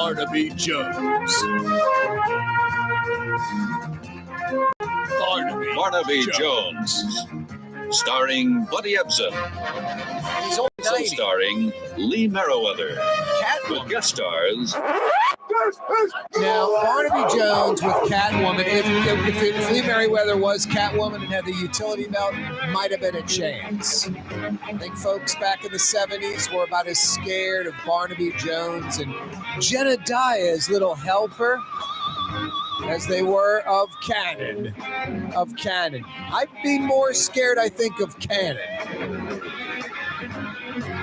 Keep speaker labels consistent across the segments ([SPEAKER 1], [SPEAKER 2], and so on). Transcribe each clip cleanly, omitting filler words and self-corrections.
[SPEAKER 1] Barnaby Jones.
[SPEAKER 2] Barnaby Jones. Starring Buddy Ebsen.
[SPEAKER 1] He's only 90.
[SPEAKER 2] Starring Lee Merriweather.
[SPEAKER 1] Catwoman.
[SPEAKER 2] With guest stars.
[SPEAKER 1] Now, Barnaby Jones with Catwoman, if Lee Merriweather was Catwoman and had the utility belt, might have been a chance. I think folks back in the 70s were about as scared of Barnaby Jones and Jedediah's little helper as they were of Cannon. I'd be more scared, I think, of Cannon.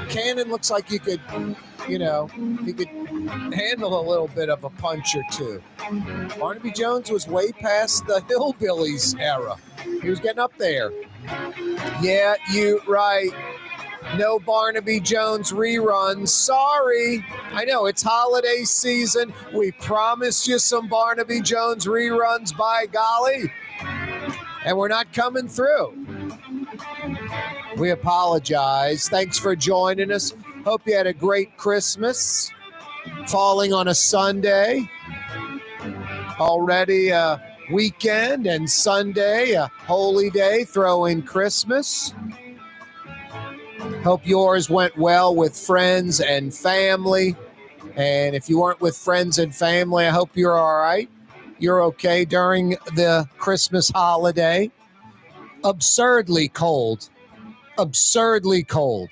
[SPEAKER 1] Cannon looks like you could handle a little bit of a punch or two. Barnaby Jones was way past the Hillbillies era. He was getting up there. Yeah, you right. No Barnaby Jones reruns. Sorry. I know it's holiday season. We promised you some Barnaby Jones reruns, by golly. And we're not coming through. We apologize. Thanks for joining us. Hope you had a great Christmas. Falling on a Sunday. Already a weekend, and Sunday, a holy day, throw in Christmas. Hope yours went well with friends and family. And if you weren't with friends and family, I hope you're all right. You're okay during the Christmas holiday. Absurdly cold. Absurdly cold.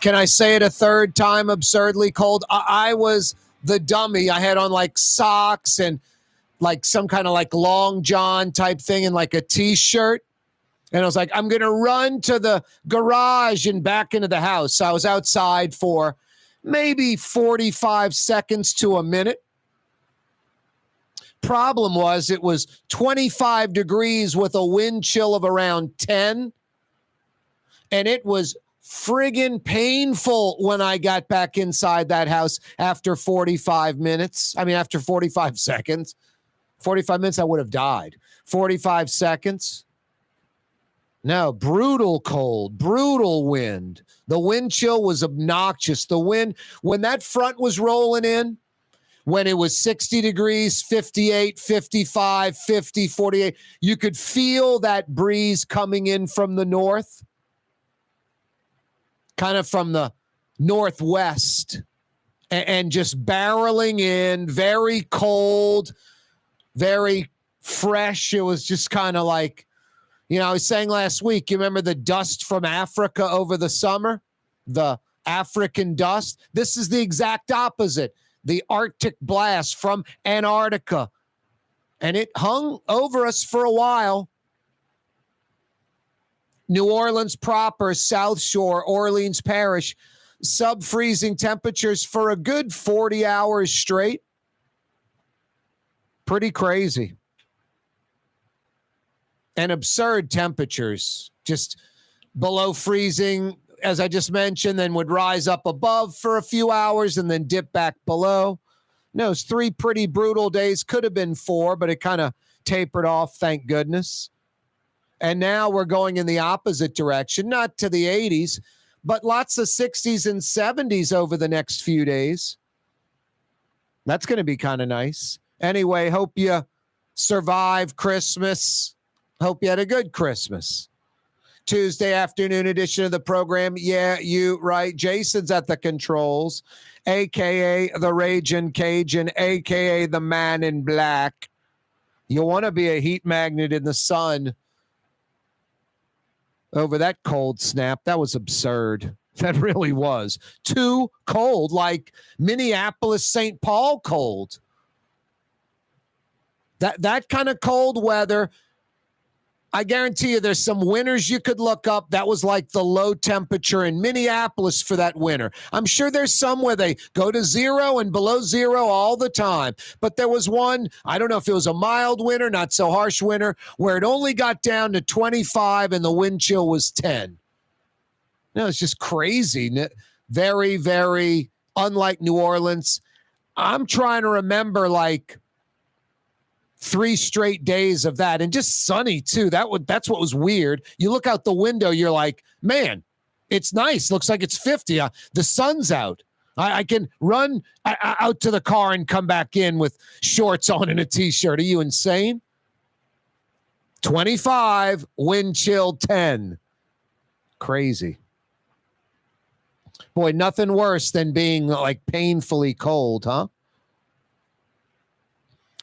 [SPEAKER 1] Can I say it a third time? Absurdly cold. I was the dummy. I had on like socks and like some kind of like long john type thing and like a t-shirt. And I was like, I'm going to run to the garage and back into the house. So I was outside for maybe 45 seconds to a minute. Problem was it was 25 degrees with a wind chill of around 10. And it was friggin' painful when I got back inside that house after 45 minutes. I mean, after 45 seconds. 45 minutes, I would have died. 45 seconds. No, brutal cold, brutal wind. The wind chill was obnoxious. The wind, when that front was rolling in, when it was 60 degrees, 58, 55, 50, 48, you could feel that breeze coming in from the north, kind of from the northwest, and just barreling in, very cold, very fresh. It was just kind of like, I was saying last week, you remember the dust from Africa over the summer? The African dust? This is the exact opposite. The Arctic blast from Antarctica. And it hung over us for a while. New Orleans proper, South Shore, Orleans Parish, sub-freezing temperatures for a good 40 hours straight. Pretty crazy. And absurd temperatures, just below freezing, as I just mentioned, then would rise up above for a few hours and then dip back below. No, it's 3 pretty brutal days. Could have been 4, but it kind of tapered off, thank goodness. And now we're going in the opposite direction, not to the 80s, but lots of 60s and 70s over the next few days. That's going to be kind of nice. Anyway, hope you survive Christmas. Hope you had a good Christmas. Tuesday afternoon edition of the program. Yeah, you right. Jason's at the controls, a.k.a. the Ragin' Cajun, a.k.a. the Man in Black. You want to be a heat magnet in the sun over that cold snap. That was absurd. That really was. Too cold, like Minneapolis, St. Paul cold. That kind of cold weather, I guarantee you there's some winters you could look up. That was like the low temperature in Minneapolis for that winter. I'm sure there's some where they go to 0 and below 0 all the time. But there was one, I don't know if it was a mild winter, not so harsh winter, where it only got down to 25 and the wind chill was 10. No, it's just crazy. Very, very unlike New Orleans. I'm trying to remember like 3 straight days of that, and just sunny too. That's what was weird. You look out the window, you're like, man, it's nice. Looks like it's 50. The sun's out. I can run out to the car and come back in with shorts on and a t-shirt. Are you insane? 25, wind chill 10. Crazy. Boy, nothing worse than being like painfully cold, huh?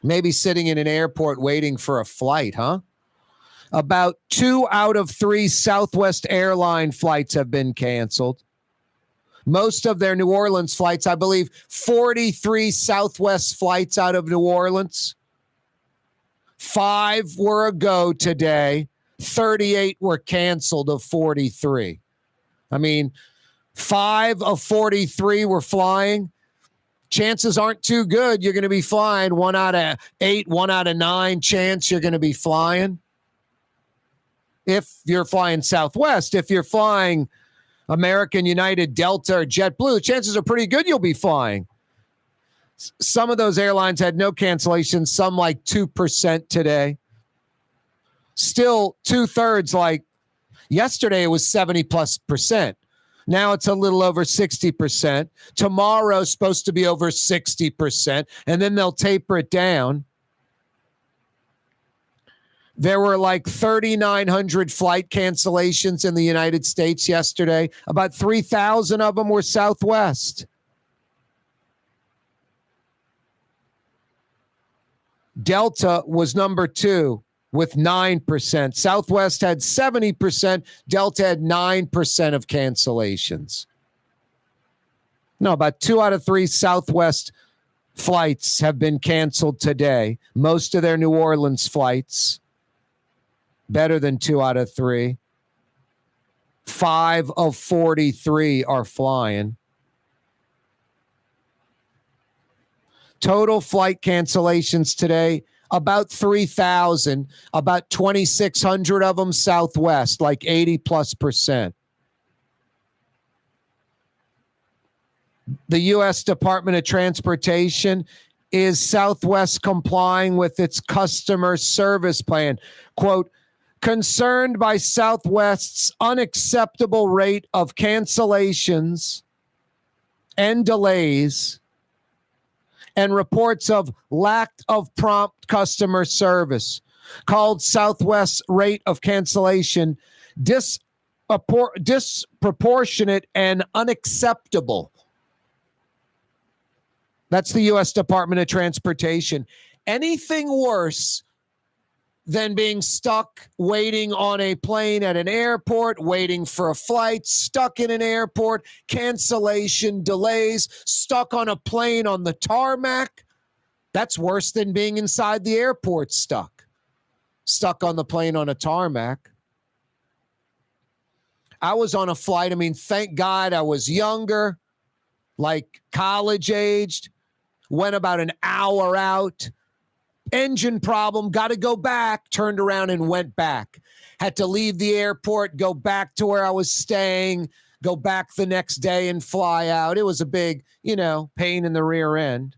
[SPEAKER 1] Maybe sitting in an airport waiting for a flight, huh? About 2 out of 3 Southwest airline flights have been canceled. Most of their New Orleans flights, I believe 43 Southwest flights out of New Orleans. 5 were a go today. 38 were canceled of 43. I mean, 5 of 43 were flying. Chances aren't too good. You're going to be flying 1 out of 8, 1 out of 9 chance you're going to be flying. If you're flying Southwest, if you're flying American, United, Delta, or JetBlue, chances are pretty good you'll be flying. Some of those airlines had no cancellations, some like 2% today. Still 2/3, like yesterday it was 70+%. Now it's a little over 60%. Tomorrow's supposed to be over 60%, and then they'll taper it down. There were like 3,900 flight cancellations in the United States yesterday. About 3,000 of them were Southwest. Delta was number 2 with 9%. Southwest had 70%. Delta had 9% of cancellations. No, about 2 out of 3 Southwest flights have been canceled today. Most of their New Orleans flights. Better than 2 out of 3. 5 of 43 are flying. Total flight cancellations today, about 3,000, about 2,600 of them Southwest, like 80+%. The U.S. Department of Transportation is Southwest complying with its customer service plan. Quote, concerned by Southwest's unacceptable rate of cancellations and delays and reports of lack of prompt customer service, called Southwest's rate of cancellation disproportionate and unacceptable. That's the U.S. Department of Transportation. Anything worse than being stuck waiting on a plane at an airport, waiting for a flight, stuck in an airport, cancellation, delays, stuck on a plane on the tarmac. That's worse than being inside the airport stuck on the plane on a tarmac. I was on a flight. I mean, thank God I was younger, like college aged, went about an hour out. Engine problem, got to go back, turned around and went back. Had to leave the airport, go back to where I was staying, go back the next day and fly out. It was a big, pain in the rear end.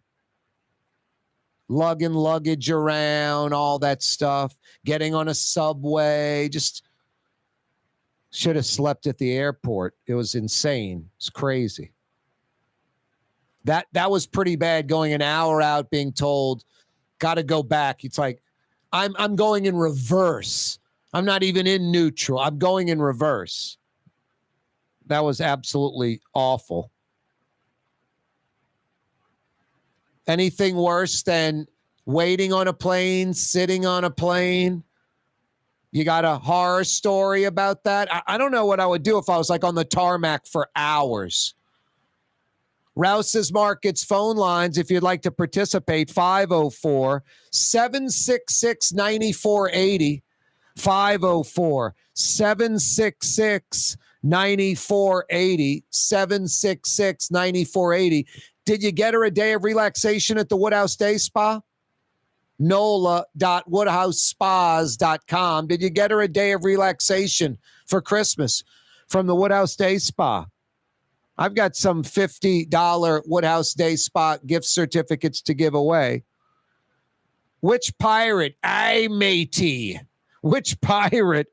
[SPEAKER 1] Lugging luggage around, all that stuff, getting on a subway, just should have slept at the airport. It was insane. It's crazy. That was pretty bad, going an hour out being told, got to go back. It's like, I'm going in reverse. I'm not even in neutral. I'm going in reverse. That was absolutely awful. Anything worse than waiting on a plane, sitting on a plane? You got a horror story about that? I don't know what I would do if I was like on the tarmac for hours. Rouse's Markets phone lines, if you'd like to participate, 504-766-9480. 504-766-9480. 766-9480. Did you get her a day of relaxation at the Woodhouse Day Spa? NOLA.woodhousespas.com. Did you get her a day of relaxation for Christmas from the Woodhouse Day Spa? I've got some $50 Woodhouse Day Spa gift certificates to give away. Which pirate, matey, which pirate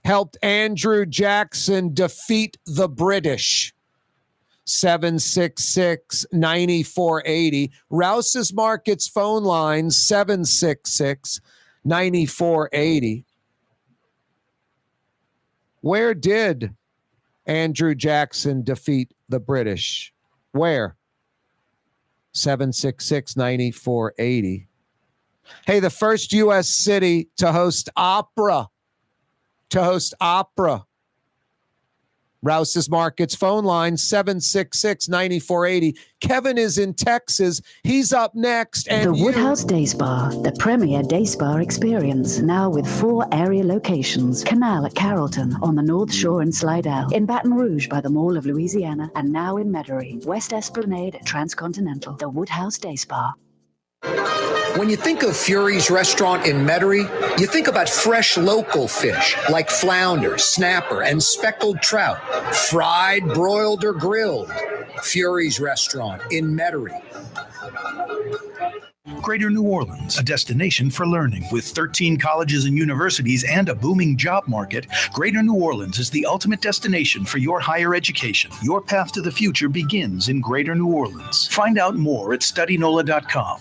[SPEAKER 1] helped Andrew Jackson defeat the British? 766-9480. Rouse's Markets phone line, 766-9480. Where did Andrew Jackson defeat the British? Where? 766-9480. Hey, the first U.S. city to host opera. Rouse's Markets phone line, 766-9480. Kevin is in Texas. He's up next. And
[SPEAKER 3] the Woodhouse Day Spa, the premier day spa experience, now with 4 area locations. Canal at Carrollton, on the North Shore and Slidell, in Baton Rouge by the Mall of Louisiana, and now in Metairie, West Esplanade at Transcontinental. The Woodhouse Day Spa.
[SPEAKER 4] When you think of Fury's restaurant in Metairie, you think about fresh local fish like flounder, snapper, and speckled trout, fried, broiled, or grilled. Fury's restaurant in Metairie.
[SPEAKER 5] Greater New Orleans, a destination for learning. With 13 colleges and universities and a booming job market, Greater New Orleans is the ultimate destination for your higher education. Your path to the future begins in Greater New Orleans. Find out more at studynola.com.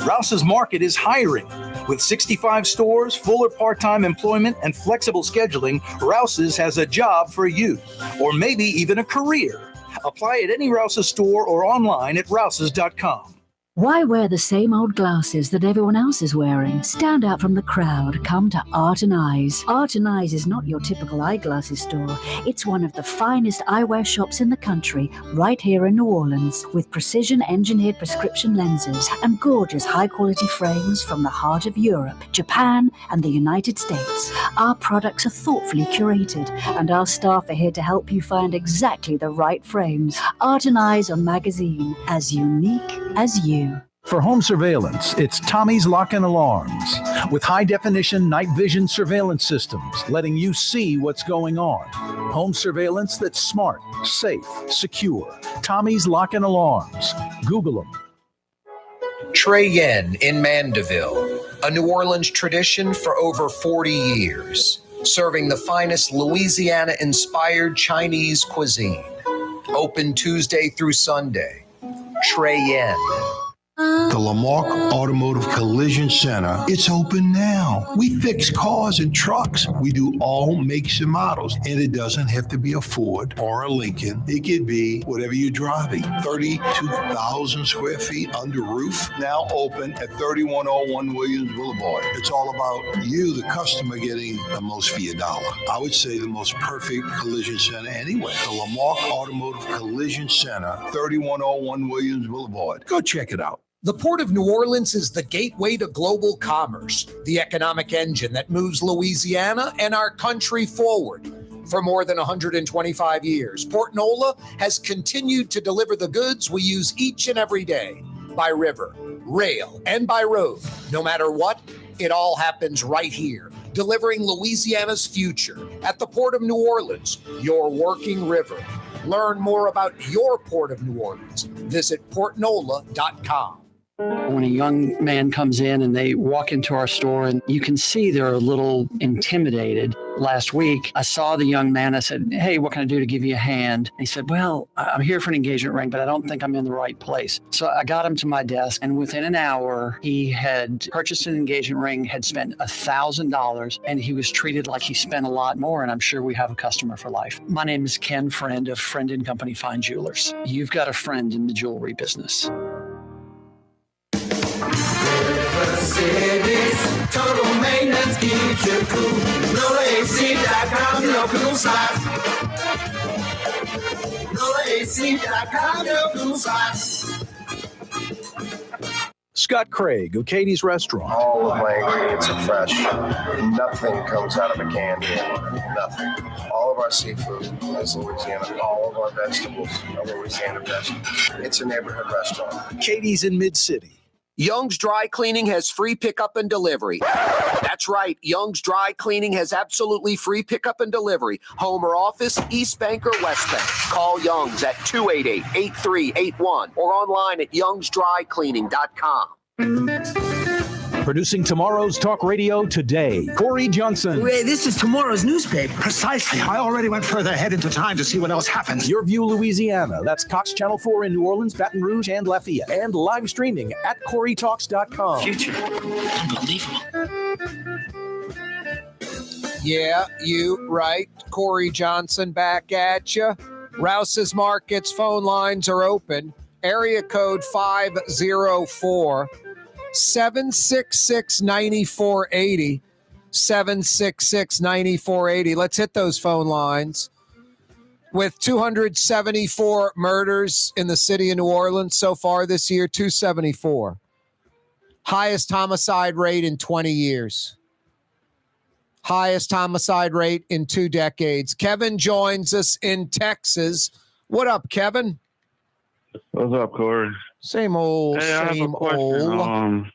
[SPEAKER 5] Rouse's Market is hiring. With 65 stores, full or part-time employment, and flexible scheduling, Rouse's has a job for you, or maybe even a career. Apply at any Rouse's store or online at rouses.com.
[SPEAKER 3] Why wear the same old glasses that everyone else is wearing? Stand out from the crowd. Come to Art and Eyes. Art and Eyes is not your typical eyeglasses store. It's one of the finest eyewear shops in the country, right here in New Orleans, with precision-engineered prescription lenses and gorgeous high-quality frames from the heart of Europe, Japan, and the United States. Our products are thoughtfully curated, and our staff are here to help you find exactly the right frames. Art and Eyes on Magazine, as unique as you.
[SPEAKER 5] For home surveillance, it's Tommy's Lock and Alarms. With high-definition night vision surveillance systems, letting you see what's going on. Home surveillance that's smart, safe, secure. Tommy's Lock and Alarms. Google them.
[SPEAKER 4] Trey Yen in Mandeville, a New Orleans tradition for over 40 years, serving the finest Louisiana-inspired Chinese cuisine. Open Tuesday through Sunday. Trey Yen.
[SPEAKER 6] The Lamarck Automotive Collision Center, it's open now. We fix cars and trucks. We do all makes and models. And it doesn't have to be a Ford or a Lincoln. It could be whatever you're driving. 32,000 square feet under roof, now open at 3101 Williams Boulevard. It's all about you, the customer, getting the most for your dollar. I would say the most perfect collision center anyway. The Lamarck Automotive Collision Center, 3101 Williams Boulevard. Go check it out.
[SPEAKER 4] The Port of New Orleans is the gateway to global commerce, the economic engine that moves Louisiana and our country forward. For more than 125 years, Port Nola has continued to deliver the goods we use each and every day, by river, rail, and by road. No matter what, it all happens right here, delivering Louisiana's future at the Port of New Orleans, your working river. Learn more about your Port of New Orleans. Visit portnola.com.
[SPEAKER 7] When a young man comes in and they walk into our store and you can see they're a little intimidated. Last week, I saw the young man. I said, "Hey, what can I do to give you a hand?" He said, "Well, I'm here for an engagement ring, but I don't think I'm in the right place." So I got him to my desk, and within an hour, he had purchased an engagement ring, had spent $1,000, and he was treated like he spent a lot more, and I'm sure we have a customer for life. My name is Ken Friend of Friend & Company Fine Jewelers. You've got a friend in the jewelry business.
[SPEAKER 8] Cities, total maintenance keeps you cool. NolaAC.com, no cool socks. NolaAC.com, no cool socks.
[SPEAKER 5] Scott Craig of Katie's Restaurant.
[SPEAKER 9] All of my ingredients are fresh. Nothing comes out of a can here. Nothing. All of our seafood is Louisiana. All of our vegetables are Louisiana vegetables. It's a neighborhood restaurant.
[SPEAKER 5] Katie's in Mid-City.
[SPEAKER 4] Young's Dry Cleaning has free pickup and delivery. That's right. Young's Dry Cleaning has absolutely free pickup and delivery. Home or office, East Bank or West Bank. Call Young's at 288-8381 or online at youngsdrycleaning.com.
[SPEAKER 10] Producing tomorrow's talk radio today, Corey Johnson.
[SPEAKER 11] Wait, this is tomorrow's newspaper.
[SPEAKER 12] Precisely. I already went further ahead into time to see what else happens.
[SPEAKER 10] Your View, Louisiana. That's Cox Channel 4 in New Orleans, Baton Rouge, and Lafayette. And live streaming at CoreyTalks.com.
[SPEAKER 11] Future. Unbelievable.
[SPEAKER 1] Yeah, you right. Corey Johnson back at you. Rouse's Markets phone lines are open. Area code 504 766 9480. 766 9480. Let's hit those phone lines. With 274 murders in the city of New Orleans so far this year, 274. Highest homicide rate in 20 years. Highest homicide rate in 2 decades. Kevin joins us in Texas. What up, Kevin?
[SPEAKER 13] What's up, Corey?
[SPEAKER 1] Same old,
[SPEAKER 13] hey, I have a question.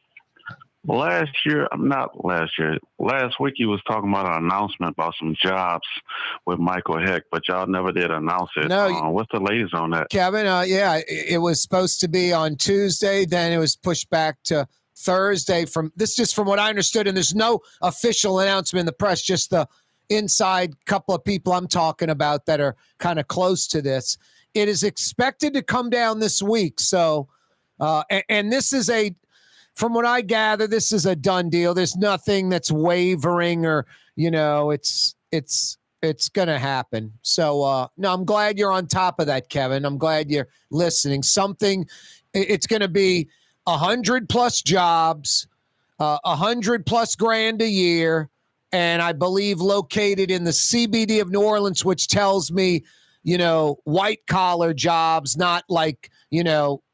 [SPEAKER 13] Last week you was talking about an announcement about some jobs with Michael Heck, but y'all never did announce it.
[SPEAKER 1] No,
[SPEAKER 13] what's the latest on that?
[SPEAKER 1] Kevin, yeah, it was supposed to be on Tuesday, then it was pushed back to Thursday. Just from what I understood, and there's no official announcement in the press, just the inside couple of people I'm talking about that are kind of close to this. It is expected to come down this week. So, and this is from what I gather, this is a done deal. There's nothing that's wavering or, it's going to happen. So, no, I'm glad you're on top of that, Kevin. I'm glad you're listening. It's going to be 100+ jobs, 100+ grand a year, and I believe located in the CBD of New Orleans, which tells me, white collar jobs, not like,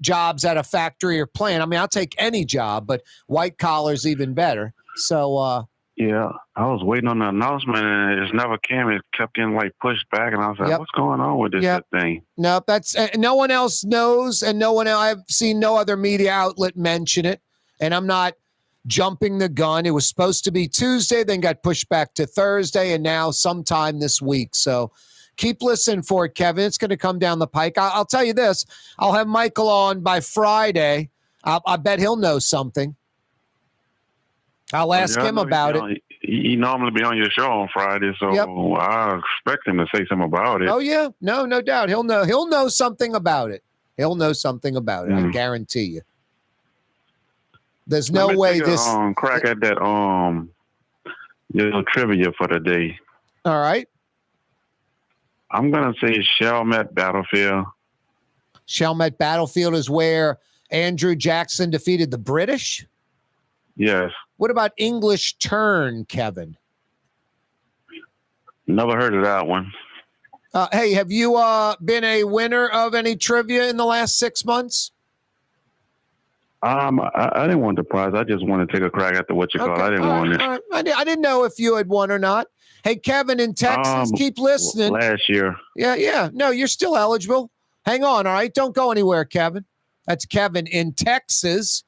[SPEAKER 1] jobs at a factory or plant. I mean, I'll take any job, but white collar's even better. So,
[SPEAKER 13] yeah, I was waiting on the announcement and it just never came. It kept getting pushed back, and I was like, what's going on with this thing?
[SPEAKER 1] No, that's no one else knows, and I've seen no other media outlet mention it, and I'm not jumping the gun. It was supposed to be Tuesday, then got pushed back to Thursday, and now sometime this week. So keep listening for it, Kevin. It's going to come down the pike. I'll tell you this. I'll have Michael on by Friday. I bet he'll know something. I'll ask him about it.
[SPEAKER 13] He normally be on your show on Friday, so I expect him to say something about it.
[SPEAKER 1] Oh, yeah. No doubt. He'll know something about it. He'll know something about it. I guarantee you. There's no way this...
[SPEAKER 13] crack at that little trivia for the day.
[SPEAKER 1] All right.
[SPEAKER 13] I'm going to say Chalmette Battlefield.
[SPEAKER 1] Chalmette Battlefield is where Andrew Jackson defeated the British?
[SPEAKER 13] Yes.
[SPEAKER 1] What about English Turn, Kevin?
[SPEAKER 13] Never heard of that one.
[SPEAKER 1] Hey, have you been a winner of any trivia in the last 6 months?
[SPEAKER 13] I didn't want the prize. I just want to take a crack at what you call it. I didn't want it.
[SPEAKER 1] I didn't know if you had won or not. Hey, Kevin in Texas, keep listening.
[SPEAKER 13] Last year.
[SPEAKER 1] Yeah. No, you're still eligible. Hang on, all right? Don't go anywhere, Kevin. That's Kevin in Texas,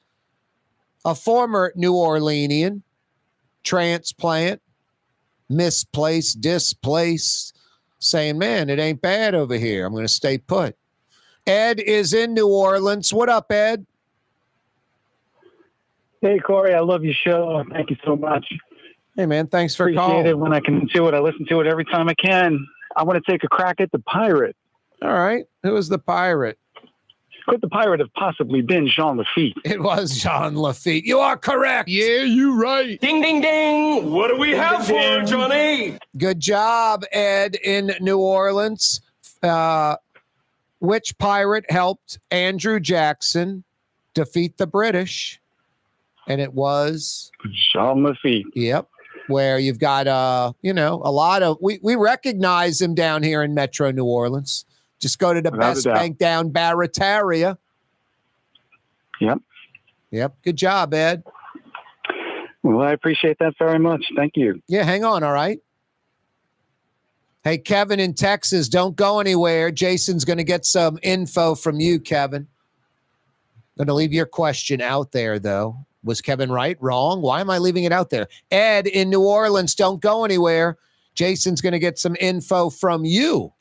[SPEAKER 1] a former New Orleanian, transplant, misplaced, displaced, saying, man, it ain't bad over here. I'm going to stay put. Ed is in New Orleans. What up, Ed?
[SPEAKER 14] Hey, Corey, I love your show. Thank you so much.
[SPEAKER 1] Hey, man, thanks for calling.
[SPEAKER 14] Appreciate it when I can do it. I listen to it every time I can. I want to take a crack at the pirate.
[SPEAKER 1] All right. Who is the pirate?
[SPEAKER 14] Could the pirate have possibly been Jean Lafitte?
[SPEAKER 1] It was Jean Lafitte. You are correct.
[SPEAKER 8] Yeah, you're right. Ding, ding, ding. What do we have for Johnny?
[SPEAKER 1] Good job, Ed, in New Orleans. Which pirate helped Andrew Jackson defeat the British? And it was
[SPEAKER 14] Jean Lafitte.
[SPEAKER 1] Yep. Where you've got, a lot of, we recognize him down here in Metro New Orleans. Just go to the best bank down Barataria. Yep. Good job, Ed.
[SPEAKER 14] Well, I appreciate that very much. Thank you.
[SPEAKER 1] Yeah, hang on. All right. Hey, Kevin in Texas, don't go anywhere. Jason's going to get some info from you, Kevin. Going to leave your question out there, though. Was Kevin right? Wrong? Why am I leaving it out there? Ed in New Orleans, don't go anywhere. Jason's going to get some info from you.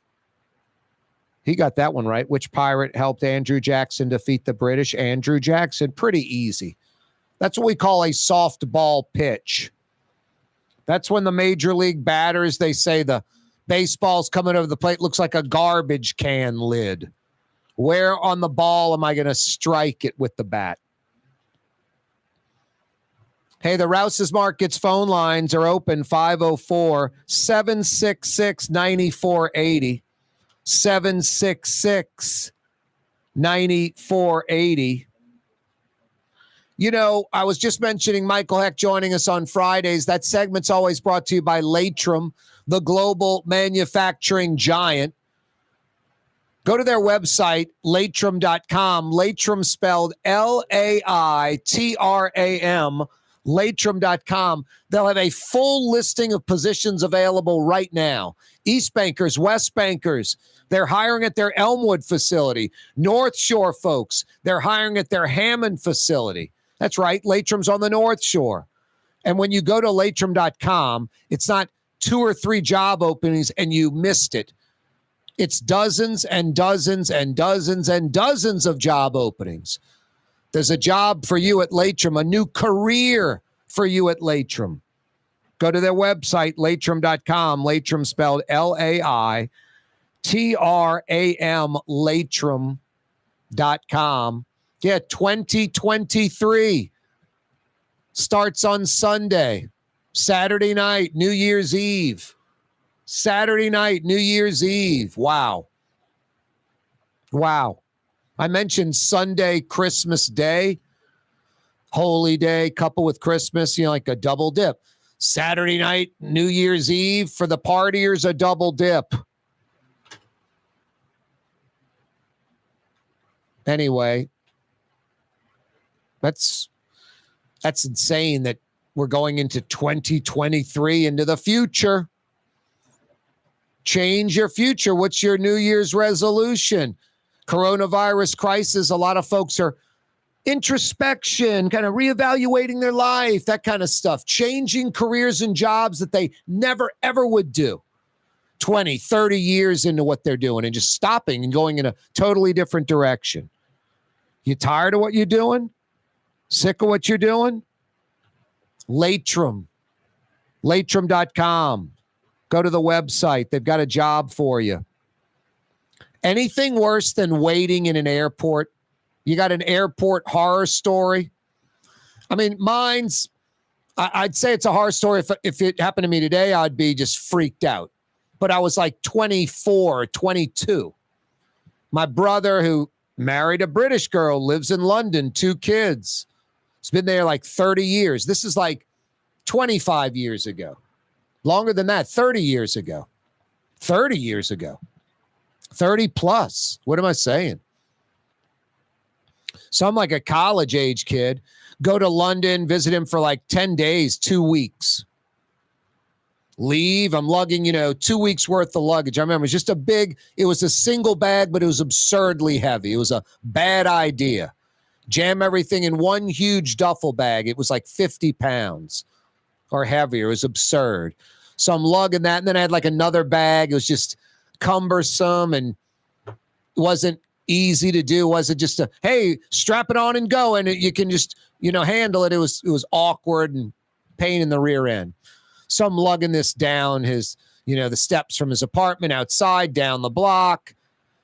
[SPEAKER 1] He got that one right. Which pirate helped Andrew Jackson defeat the British? Andrew Jackson. Pretty easy. That's what we call a softball pitch. That's when the major league batters, they say the baseball's coming over the plate, looks like a garbage can lid. Where on the ball am I going to strike it with the bat? Hey, the Rouse's Markets phone lines are open, 504-766-9480. 766-9480. You know, I was just mentioning Michael Heck joining us on Fridays. That segment's always brought to you by Laitram, the global manufacturing giant. Go to their website, Laitram.com. Laitram spelled Laitram, Laitram.com. They'll have a full listing of positions available right now. East Bankers, West Bankers, they're hiring at their Elmwood facility. North Shore folks, they're hiring at their Hammond facility. That's right, Laitram's on the North Shore. And when you go to Laitram.com, it's not 2 or 3 job openings and you missed it. It's dozens and dozens and dozens and dozens of job openings. There's a job for you at Laitram, a new career for you at Laitram. Go to their website, Laitram.com. Laitram spelled Laitram, Laitram.com. Yeah, 2023 starts on Sunday, Saturday night, New Year's Eve. Saturday night, New Year's Eve. Wow. I mentioned Sunday, Christmas Day, Holy Day, coupled with Christmas, like a double dip. Saturday night, New Year's Eve, for the partiers, a double dip. Anyway, that's insane that we're going into 2023, into the future. Change your future. What's your New Year's resolution? Coronavirus crisis. A lot of folks are introspection, kind of reevaluating their life, that kind of stuff. Changing careers and jobs that they never, ever would do 20, 30 years into what they're doing and just stopping and going in a totally different direction. You tired of what you're doing? Sick of what you're doing? Laitram. Laitram.com. Go to the website. They've got a job for you. Anything worse than waiting in an airport? You got an airport horror story? I mean, I'd say it's a horror story. If it happened to me today, I'd be just freaked out. But I was like 24, 22. My brother, who married a British girl, lives in London, 2 kids. He's been there like 30 years. This is like 25 years ago. Longer than that, 30 years ago. 30 years ago. 30 plus. What am I saying? So I'm like a college age kid. Go to London, visit him for like 10 days, 2 weeks. Leave. I'm lugging, 2 weeks worth of luggage. I remember it was a single bag, but it was absurdly heavy. It was a bad idea. Jam everything in one huge duffel bag. It was like 50 pounds or heavier. It was absurd. So I'm lugging that. And then I had like another bag. It was just cumbersome and wasn't easy to do. Wasn't just hey, strap it on and go. And you can just, handle it. It was awkward and pain in the rear end. So I'm lugging this down his, the steps from his apartment outside, down the block,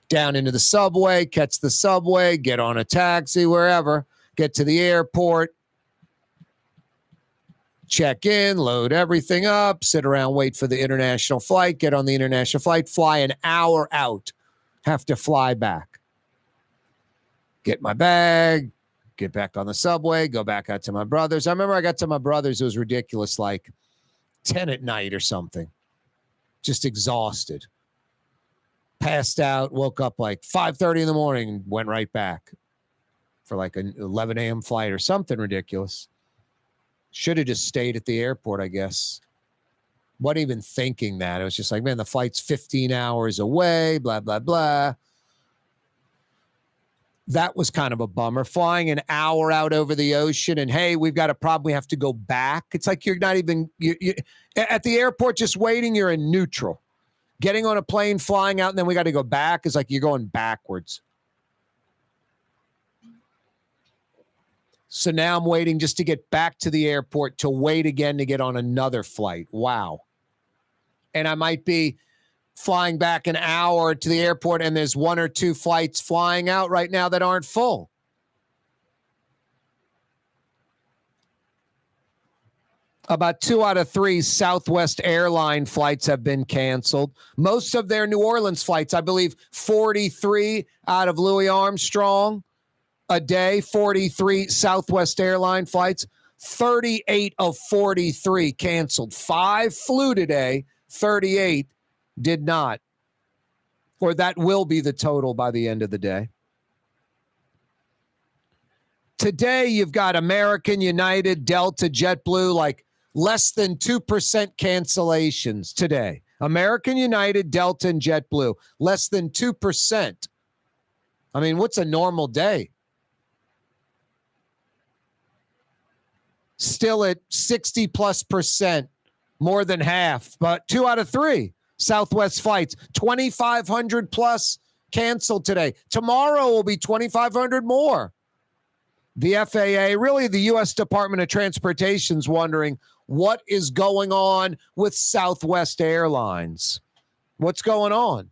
[SPEAKER 1] down into the subway, catch the subway, get on a taxi, wherever, get to the airport. Check in, load everything up, sit around, wait for the international flight, get on the international flight, fly an hour out, have to fly back. Get my bag, get back on the subway, go back out to my brother's. I remember I got to my brother's, it was ridiculous, like 10 at night or something. Just exhausted. Passed out, woke up like 5:30 in the morning and went right back for like an 11 a.m. flight or something ridiculous. Should have just stayed at the airport, I guess. Wasn't even thinking that. It was just like, man, the flight's 15 hours away, blah, blah, blah. That was kind of a bummer. Flying an hour out over the ocean and, hey, we've got a problem. We have to go back. It's like you're not even you at the airport just waiting. You're in neutral. Getting on a plane, flying out, and then we got to go back is like you're going backwards. So now I'm waiting just to get back to the airport to wait again to get on another flight. Wow. And I might be flying back an hour to the airport, and there's 1 or 2 flights flying out right now that aren't full. About 2 out of 3 Southwest airline flights have been canceled. Most of their New Orleans flights, I believe 43 out of Louis Armstrong a day, 43 Southwest airline flights, 38 of 43 canceled. 5 flew today, 38 did not. Or that will be the total by the end of the day. Today, you've got American, United, Delta, JetBlue, like less than 2% cancellations today. American, United, Delta, and JetBlue, less than 2%. I mean, what's a normal day? Still at 60+%, more than half, but 2 out of 3 Southwest flights, 2,500 plus canceled today. Tomorrow will be 2,500 more. The FAA, really the U.S. Department of Transportation, is wondering what is going on with Southwest Airlines. What's going on?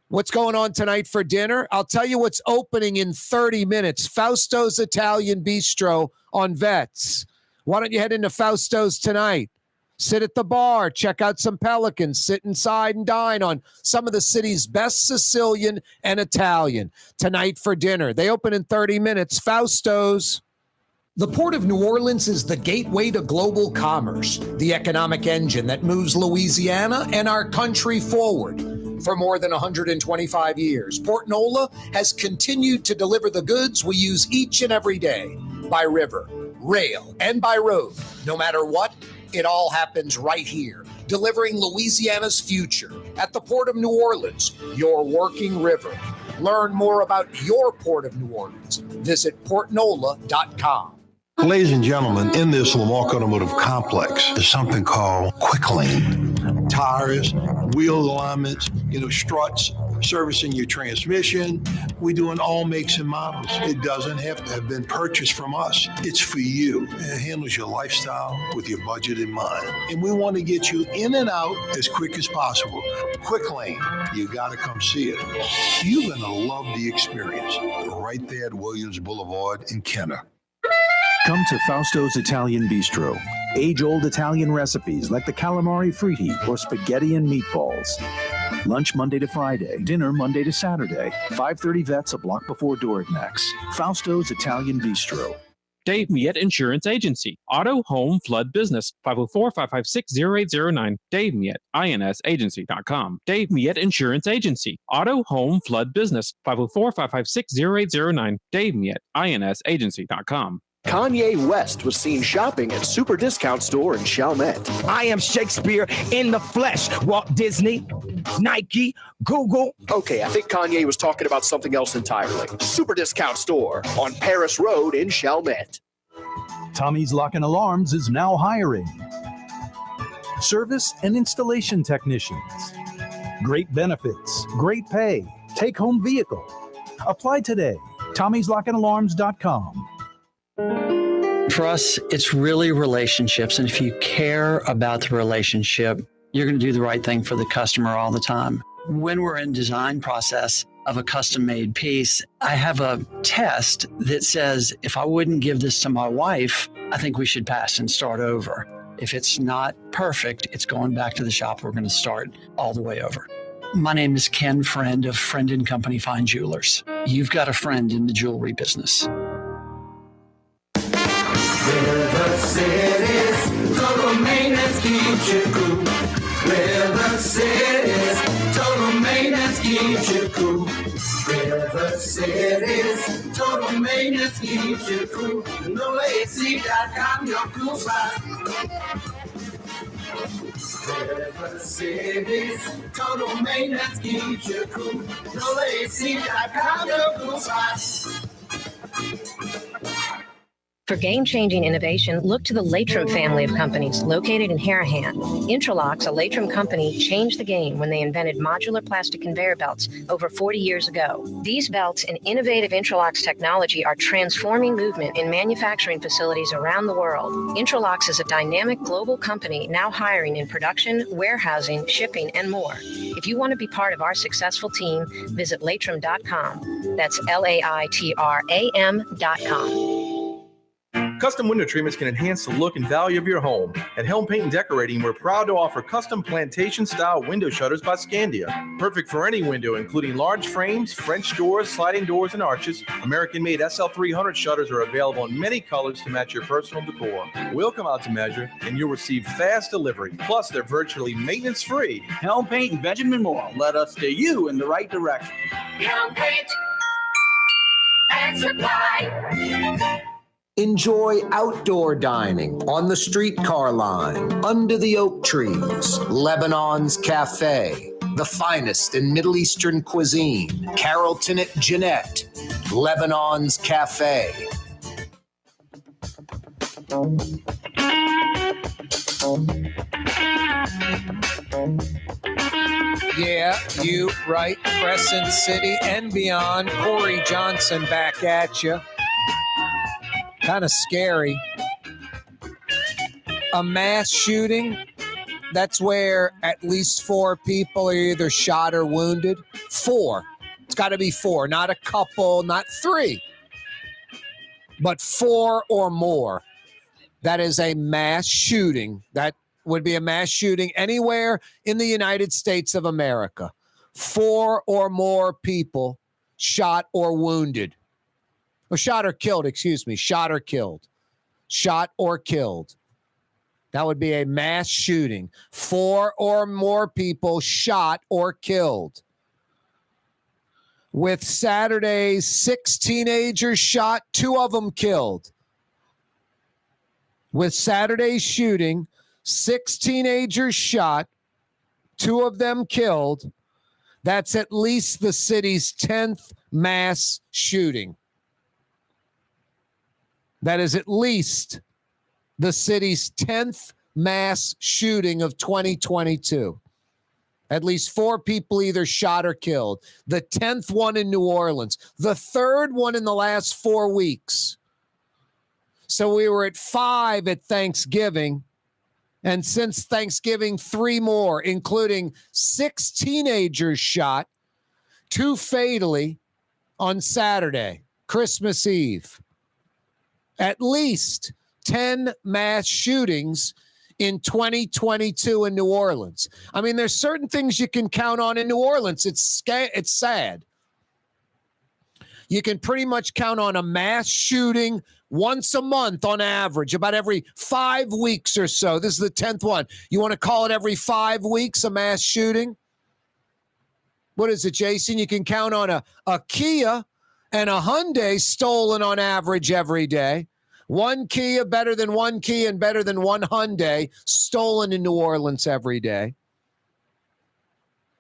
[SPEAKER 1] What's going on tonight for dinner? I'll tell you what's opening in 30 minutes. Fausto's Italian Bistro on Vets. Why don't you head into Fausto's tonight? Sit at the bar, check out some Pelicans, sit inside and dine on some of the city's best Sicilian and Italian. Tonight for dinner. They open in 30 minutes. Fausto's.
[SPEAKER 4] The Port of New Orleans is the gateway to global commerce, the economic engine that moves Louisiana and our country forward. For more than 125 years, Port Nola has continued to deliver the goods we use each and every day by river, rail, and by road. No matter what, it all happens right here, delivering Louisiana's future at the Port of New Orleans, your working river. Learn more about your Port of New Orleans. Visit portnola.com.
[SPEAKER 6] Ladies and gentlemen, in this Lamarck Automotive Complex is something called Quick Lane. Tires, wheel alignments, struts, servicing your transmission. We do in all makes and models. It doesn't have to have been purchased from us. It's for you. It handles your lifestyle with your budget in mind. And we want to get you in and out as quick as possible. Quick Lane, you got to come see it. You're going to love the experience right there at Williams Boulevard in Kenner.
[SPEAKER 10] Come to Fausto's Italian Bistro. Age-old Italian recipes like the calamari fritti or spaghetti and meatballs. Lunch Monday to Friday, dinner Monday to Saturday. 530 Vets, a block before Dorignax. Fausto's Italian Bistro.
[SPEAKER 15] Dave Miette Insurance Agency. Auto, home, flood, business. 504-556-0809. Dave Miette, INSagency.com. Dave Miette Insurance Agency. Auto, home, flood, business. 504-556-0809. Dave Miette, INSagency.com.
[SPEAKER 16] Kanye West was seen shopping at Super Discount Store in Chalmette.
[SPEAKER 17] I am Shakespeare in the flesh. Walt Disney, Nike, Google.
[SPEAKER 16] Okay, I think Kanye was talking about something else entirely. Super Discount Store on Paris Road in Chalmette.
[SPEAKER 10] Tommy's Lock and Alarms is now hiring service and installation technicians. Great benefits, great pay, take-home vehicle. Apply today. Tommy'sLockandAlarms.com.
[SPEAKER 7] For us, it's really relationships. And if you care about the relationship, you're going to do the right thing for the customer all the time. When we're in design process of a custom-made piece, I have a test that says, if I wouldn't give this to my wife, I think we should pass and start over. If it's not perfect, it's going back to the shop. We're going to start all the way over. My name is Ken Friend of Friend & Company Fine Jewelers. You've got a friend in the jewelry business.
[SPEAKER 8] River City's total maintenance keeps you cool. River City's total maintenance keeps you cool. River City's total maintenance keeps you cool. NoAC.com, your cool spot. River City's total maintenance keeps you cool. NoAC.com, your cool spot.
[SPEAKER 18] For game-changing innovation, look to the Latrim family of companies located in Harahan. Intralocks, a Latrim company, changed the game when they invented modular plastic conveyor belts over 40 years ago. These belts and innovative Intralocks technology are transforming movement in manufacturing facilities around the world. Intralocks is a dynamic global company now hiring in production, warehousing, shipping, and more. If you want to be part of our successful team, visit Latrim.com. That's LAITRAM.com.
[SPEAKER 19] Custom window treatments can enhance the look and value of your home. At Helm Paint and Decorating, we're proud to offer custom plantation-style window shutters by Scandia. Perfect for any window, including large frames, French doors, sliding doors, and arches. American-made SL300 shutters are available in many colors to match your personal decor. We'll come out to measure, and you'll receive fast delivery. Plus, they're virtually maintenance-free.
[SPEAKER 20] Helm Paint and Benjamin Moore. Let us steer you in the right direction.
[SPEAKER 8] Helm Paint and Supply.
[SPEAKER 4] Enjoy outdoor dining on the streetcar line, under the oak trees, Lebanon's Cafe, the finest in Middle Eastern cuisine, Carrollton at Jeanette, Lebanon's Cafe.
[SPEAKER 1] Yeah, you right, Crescent City and beyond. Corey Johnson back at you. Kind of scary. A mass shooting, that's where at least 4 people are either shot or wounded. 4. It's got to be 4, not a couple, not 3, but 4 or more. That is a mass shooting. That would be a mass shooting anywhere in the United States of America. 4 or more people shot or wounded. Or shot or killed, excuse me. Shot or killed. Shot or killed. That would be a mass shooting. 4 or more people shot or killed. With Saturday's 6 teenagers shot, 2 of them killed. With Saturday's shooting, 6 teenagers shot, 2 of them killed. That's at least the city's 10th mass shooting. That is at least the city's 10th mass shooting of 2022. At least 4 people either shot or killed. The 10th one in New Orleans. The 3rd one in the last 4 weeks. So we were at 5 at Thanksgiving. And since Thanksgiving, 3 more, including 6 teenagers shot, 2 fatally on Saturday, Christmas Eve. At least 10 mass shootings in 2022 in New Orleans. I mean, there's certain things you can count on in New Orleans. It's sad. You can pretty much count on a mass shooting once a month on average, about every 5 weeks or so. This is the 10th one. You want to call it every 5 weeks, a mass shooting? What is it, Jason? You can count on a Kia and a Hyundai stolen on average every day. 1 Kia better than 1 Kia and better than 1 Hyundai stolen in New Orleans every day.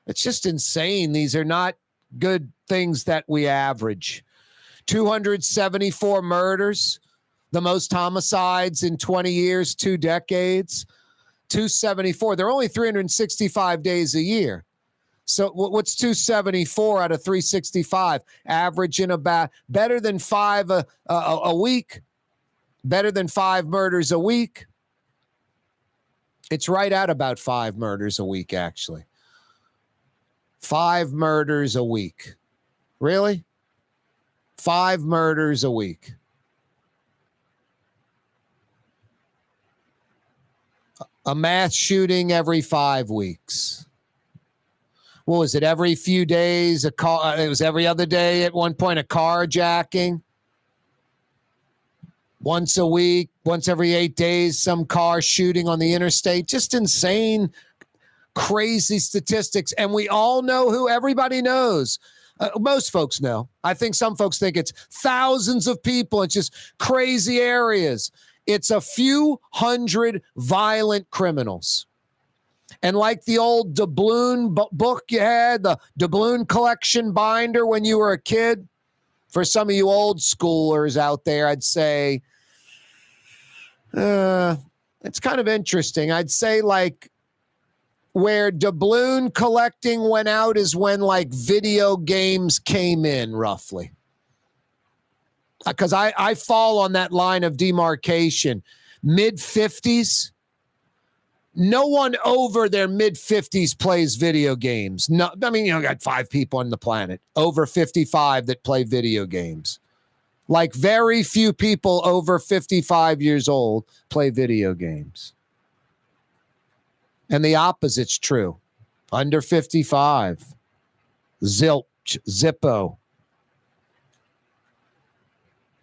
[SPEAKER 1] It's just insane. These are not good things that we average. 274 murders, the most homicides in 20 years, 2 decades. 274. They're only 365 days a year. So what's 274 out of 365? Averaging about better than 5 a week. Better than 5 murders a week. It's right at about 5 murders a week, actually. 5 murders a week. Really? 5 murders a week. A mass shooting every 5 weeks. What was it? Every few days, a car. It was every other day at one point, a carjacking. Once a week, once every 8 days, some car shooting on the interstate. Just insane, crazy statistics. And we all know who everybody knows. Most folks know. I think some folks think it's thousands of people. It's just crazy areas. It's a few hundred violent criminals. And like the old doubloon book you had, the doubloon collection binder when you were a kid, for some of you old schoolers out there, I'd say It's kind of interesting. I'd say like where doubloon collecting went out is when like video games came in roughly. Because I fall on that line of demarcation. Mid-50s, no one over their mid-50s plays video games. No, I mean, got 5 people on the planet over 55 that play video games. Like very few people over 55 years old play video games. And the opposite's true. Under 55. Zilch, Zippo.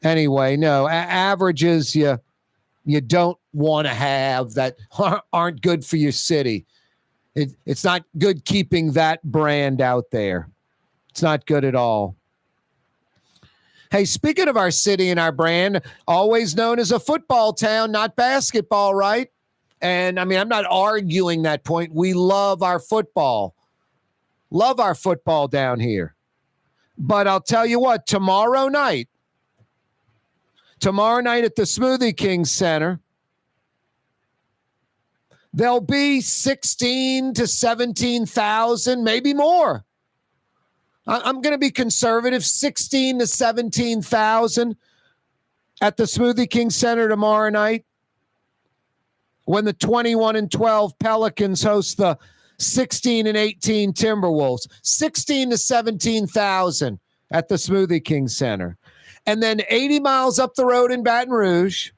[SPEAKER 1] Anyway, no, averages you don't want to have that aren't good for your city. It's not good keeping that brand out there. It's not good at all. Hey, speaking of our city and our brand, always known as a football town, not basketball, right? And I mean, I'm not arguing that point. We love our football. Love our football down here. But I'll tell you what, tomorrow night at the Smoothie King Center, there'll be 16 to 17,000, maybe more. I'm going to be conservative, 16 to 17,000 at the Smoothie King Center tomorrow night when the 21-12 Pelicans host the 16-18 Timberwolves. 16 to 17,000 at the Smoothie King Center. And then 80 miles up the road in Baton Rouge,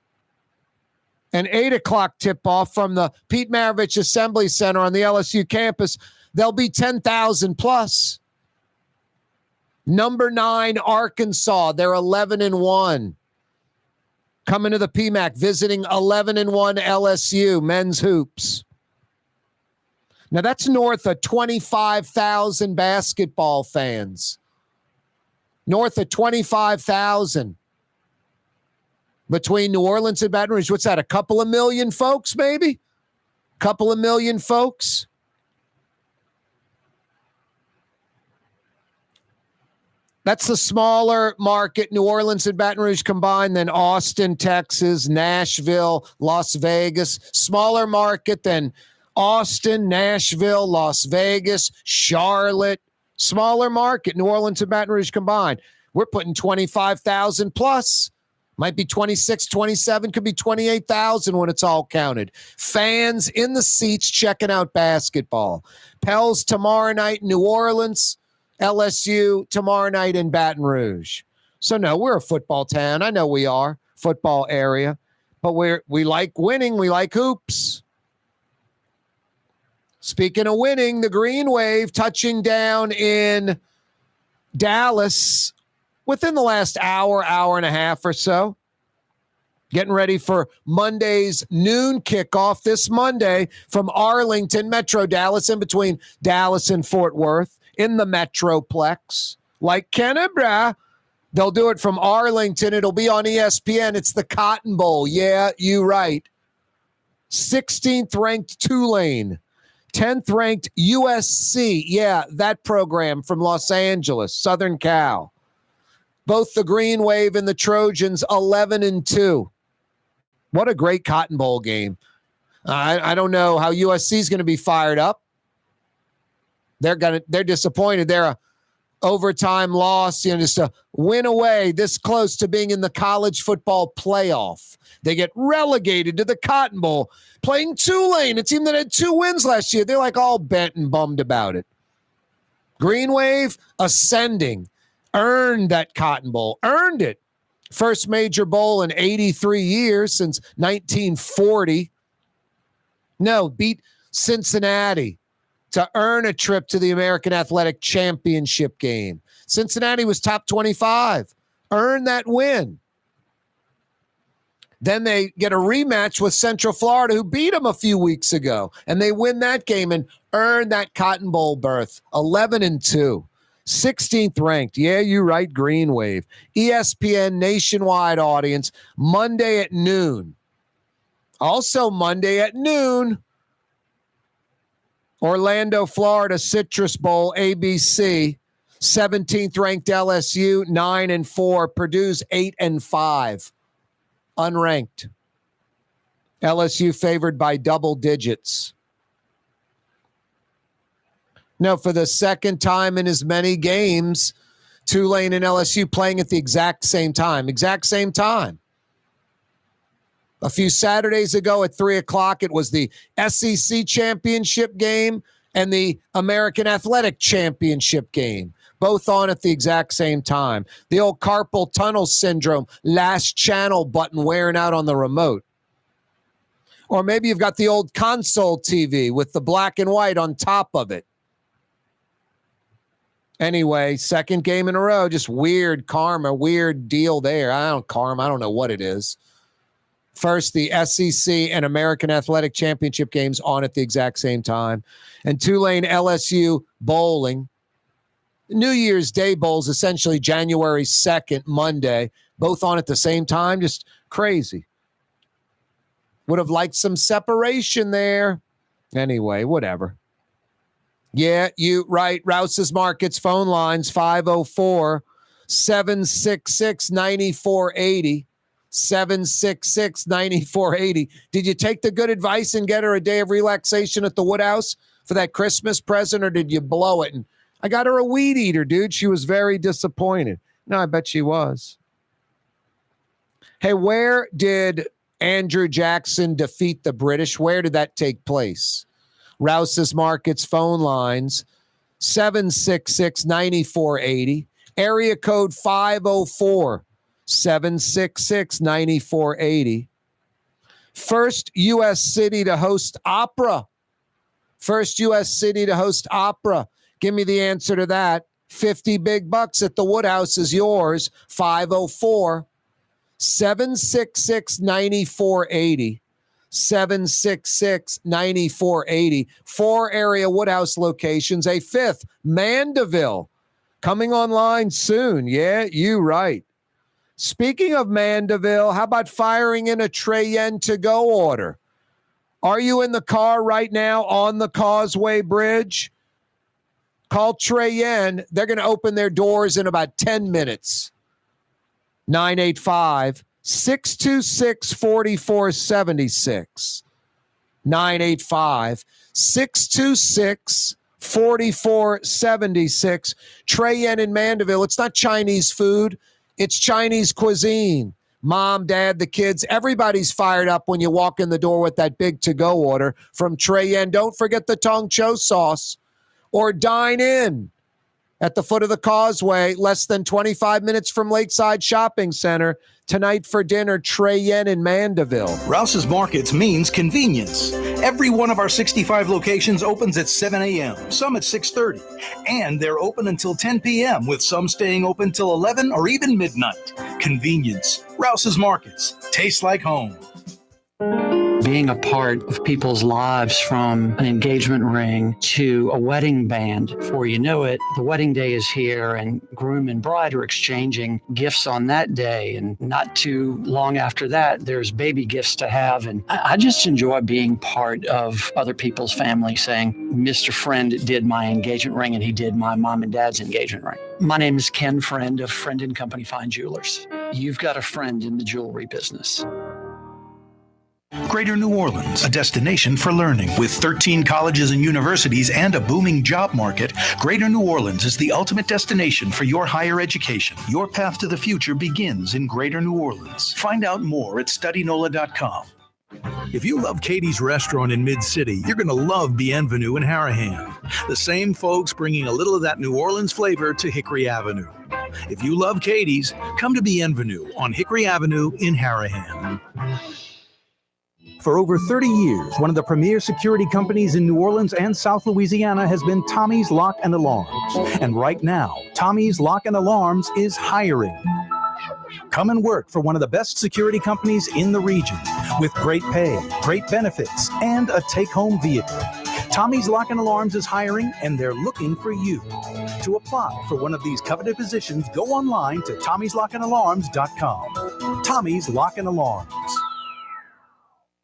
[SPEAKER 1] an 8 o'clock tip-off from the Pete Maravich Assembly Center on the LSU campus, there'll be 10,000 plus. Number 9, Arkansas, they're 11-1. Coming to the PMAC, visiting 11-1 LSU, men's hoops. Now, that's north of 25,000 basketball fans. North of 25,000 between New Orleans and Baton Rouge. What's that, a couple of million folks, maybe? Couple of million folks? That's the smaller market, New Orleans and Baton Rouge combined, than Austin, Texas, Nashville, Las Vegas. Smaller market than Austin, Nashville, Las Vegas, Charlotte. Smaller market, New Orleans and Baton Rouge combined. We're putting 25,000 plus. Might be 26, 27, could be 28,000 when it's all counted. Fans in the seats checking out basketball. Pels tomorrow night in New Orleans. LSU tomorrow night in Baton Rouge. So, no, we're a football town. I know we are. Football area. But we like winning. We like hoops. Speaking of winning, the Green Wave touching down in Dallas within the last hour and a half or so. Getting ready for Monday's noon kickoff this Monday from Arlington, Metro Dallas, in between Dallas and Fort Worth in the Metroplex. Like Kennebra, they'll do it from Arlington. It'll be on ESPN. It's the Cotton Bowl. Yeah, you right. 16th ranked Tulane. 10th ranked USC. Yeah, that program from Los Angeles, Southern Cal. Both the Green Wave and the Trojans 11-2. What a great Cotton Bowl game. I don't know how USC is going to be fired up. They're disappointed. They're a overtime loss, just a win away, this close to being in the college football playoff. They get relegated to the Cotton Bowl, playing Tulane, a team that had 2 wins last year. They're like all bent and bummed about it. Green Wave ascending, earned that Cotton Bowl, earned it. First major bowl in 83 years since 1940. No, beat Cincinnati to earn a trip to the American Athletic Championship game. Cincinnati was top 25. Earn that win. Then they get a rematch with Central Florida, who beat them a few weeks ago, and they win that game and earn that Cotton Bowl berth. 11-2. 16th ranked. Yeah, you're right, Green Wave. ESPN nationwide audience, Monday at noon. Also Monday at noon, Orlando, Florida, Citrus Bowl, ABC. 17th ranked LSU, 9-4. Purdue's 8-5. Unranked. LSU favored by double digits. No, for the second time in as many games, Tulane and LSU playing at the exact same time. A few Saturdays ago at 3 o'clock, it was the SEC championship game and the American Athletic Championship game, both on at the exact same time. The old carpal tunnel syndrome, last channel button wearing out on the remote. Or maybe you've got the old console TV with the black and white on top of it. Anyway, second game in a row, just weird karma, weird deal there. I don't know what it is. First, the SEC and American Athletic Championship games on at the exact same time. And Tulane LSU bowling. New Year's Day bowls, essentially January 2nd, Monday, both on at the same time. Just crazy. Would have liked some separation there. Anyway, whatever. Yeah, you right. Rouse's Markets phone lines 504-766-9480. 766-9480. Did you take the good advice and get her a day of relaxation at the Woodhouse for that Christmas present, or did you blow it? And I got her a weed eater, dude. She was very disappointed. No, I bet she was. Hey, where did Andrew Jackson defeat the British? Where did that take place? Rouse's Markets phone lines 766-9480. Area code 504-766-9480. First U.S. city to host opera. First U.S. city to host opera. Give me the answer to that. 50 big bucks at the Woodhouse is yours. 504-766-9480. 766-9480. 4 area Woodhouse locations. A 5th, Mandeville, coming online soon. Yeah, you right. Speaking of Mandeville, how about firing in a Trey Yen to-go order? Are you in the car right now on the Causeway Bridge? Call Trey Yen. They're going to open their doors in about 10 minutes. 985-626-4476. 985-626-4476. Trey Yen in Mandeville. It's not Chinese food. It's Chinese cuisine. Mom, dad, the kids, everybody's fired up when you walk in the door with that big to-go order from Trey Yen. Don't forget the Tong Cho sauce. Or dine in at the foot of the Causeway, less than 25 minutes from Lakeside Shopping Center. Tonight for dinner, Trey Yen in Mandeville.
[SPEAKER 5] Rouse's Markets means convenience. Every one of our 65 locations opens at 7 a.m., some at 6:30, and they're open until 10 p.m., with some staying open till 11 or even midnight. Convenience. Rouse's Markets. Tastes like home.
[SPEAKER 7] Being a part of people's lives, from an engagement ring to a wedding band. Before you know it, the wedding day is here and groom and bride are exchanging gifts on that day. And not too long after that, there's baby gifts to have. And I just enjoy being part of other people's family, saying, Mr. Friend did my engagement ring and he did my mom and dad's engagement ring. My name is Ken Friend of Friend & Company Fine Jewelers. You've got a friend in the jewelry business.
[SPEAKER 5] Greater New Orleans, a destination for learning. With 13 colleges and universities and a booming job market, Greater New Orleans is the ultimate destination for your higher education. Your path to the future begins in Greater New Orleans. Find out more at studynola.com.
[SPEAKER 10] If you love Katie's Restaurant in Mid-City, you're going to love Bienvenue in Harahan. The same folks bringing a little of that New Orleans flavor to Hickory Avenue. If you love Katie's, come to Bienvenue on Hickory Avenue in Harahan. For over 30 years, one of the premier security companies in New Orleans and South Louisiana has been Tommy's Lock and Alarms. And right now, Tommy's Lock and Alarms is hiring. Come and work for one of the best security companies in the region, with great pay, great benefits, and a take-home vehicle. Tommy's Lock and Alarms is hiring, and they're looking for you. To apply for one of these coveted positions, go online to tommyslockанdalarms.com. Tommy's Lock and Alarms.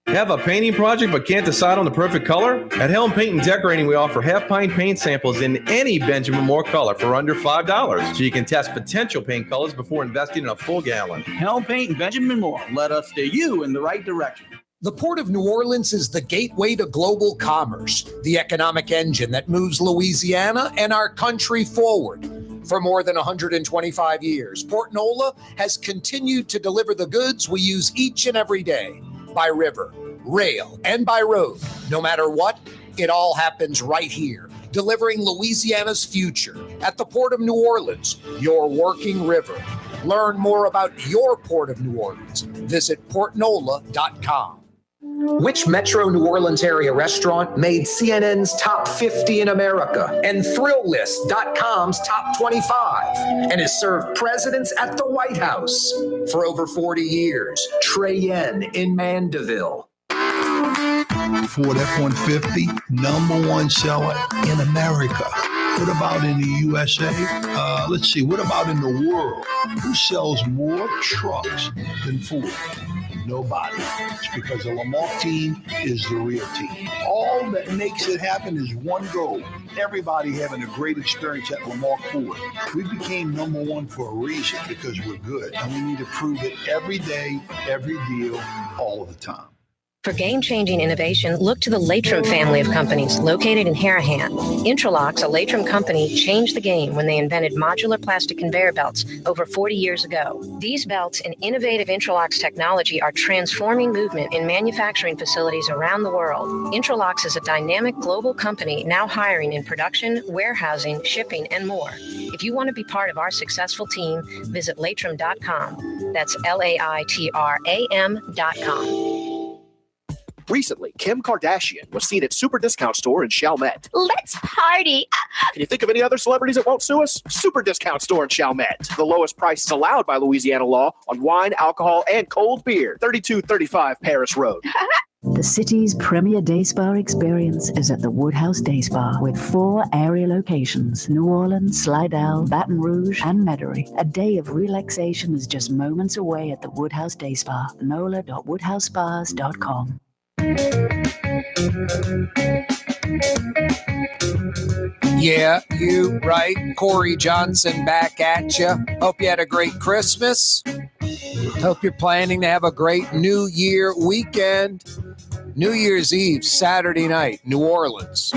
[SPEAKER 19] Have a painting project but can't decide on the perfect color? At Helm Paint and Decorating, we offer half-pint paint samples in any Benjamin Moore color for under $5, so you can test potential paint colors before investing in a full gallon.
[SPEAKER 20] Helm Paint and Benjamin Moore. Let us steer you in the right direction.
[SPEAKER 4] The Port of New Orleans is the gateway to global commerce, the economic engine that moves Louisiana and our country forward. For more than 125 years, Port Nola has continued to deliver the goods we use each and every day, by river, rail, and by road. No matter what, it all happens right here, delivering Louisiana's future at the Port of New Orleans, your working river. Learn more about your Port of New Orleans. Visit portnola.com. Which Metro New Orleans area restaurant made CNN's top 50 in America and ThrillList.com's top 25 and has served presidents at the White House for over 40 years? Trey Yen in Mandeville.
[SPEAKER 6] Ford F-150, number one seller in America. What about in the USA? Let's see, what about in the world? Who sells more trucks than Ford? Nobody. It's because the Lamarck team is the real team. All that makes it happen is one goal. Everybody having a great experience at Lamarck Ford. We became number one for a reason, because we're good. And we need to prove it every day, every deal, all the time.
[SPEAKER 18] For game-changing innovation, look to the Latrim family of companies located in Harahan. Intralocks, a Latrim company, changed the game when they invented modular plastic conveyor belts over 40 years ago. These belts and innovative Intralocks technology are transforming movement in manufacturing facilities around the world. Intralocks is a dynamic global company now hiring in production, warehousing, shipping, and more. If you want to be part of our successful team, visit Latrim.com. That's LAITRAM.com.
[SPEAKER 16] Recently, Kim Kardashian was seen at Super Discount Store in Chalmette.
[SPEAKER 21] Let's party.
[SPEAKER 16] Can you think of any other celebrities that won't sue us? Super Discount Store in Chalmette. The lowest prices allowed by Louisiana law on wine, alcohol, and cold beer. 3235 Paris Road.
[SPEAKER 3] The city's premier day spa experience is at the Woodhouse Day Spa with 4 area locations: New Orleans, Slidell, Baton Rouge, and Metairie. A day of relaxation is just moments away at the Woodhouse Day Spa. NOLA.woodhousespas.com.
[SPEAKER 4] Yeah, you right. Corey Johnson back at you. Hope you had a great Christmas. Hope you're planning to have a great New Year weekend. New Year's Eve, Saturday night, New Orleans.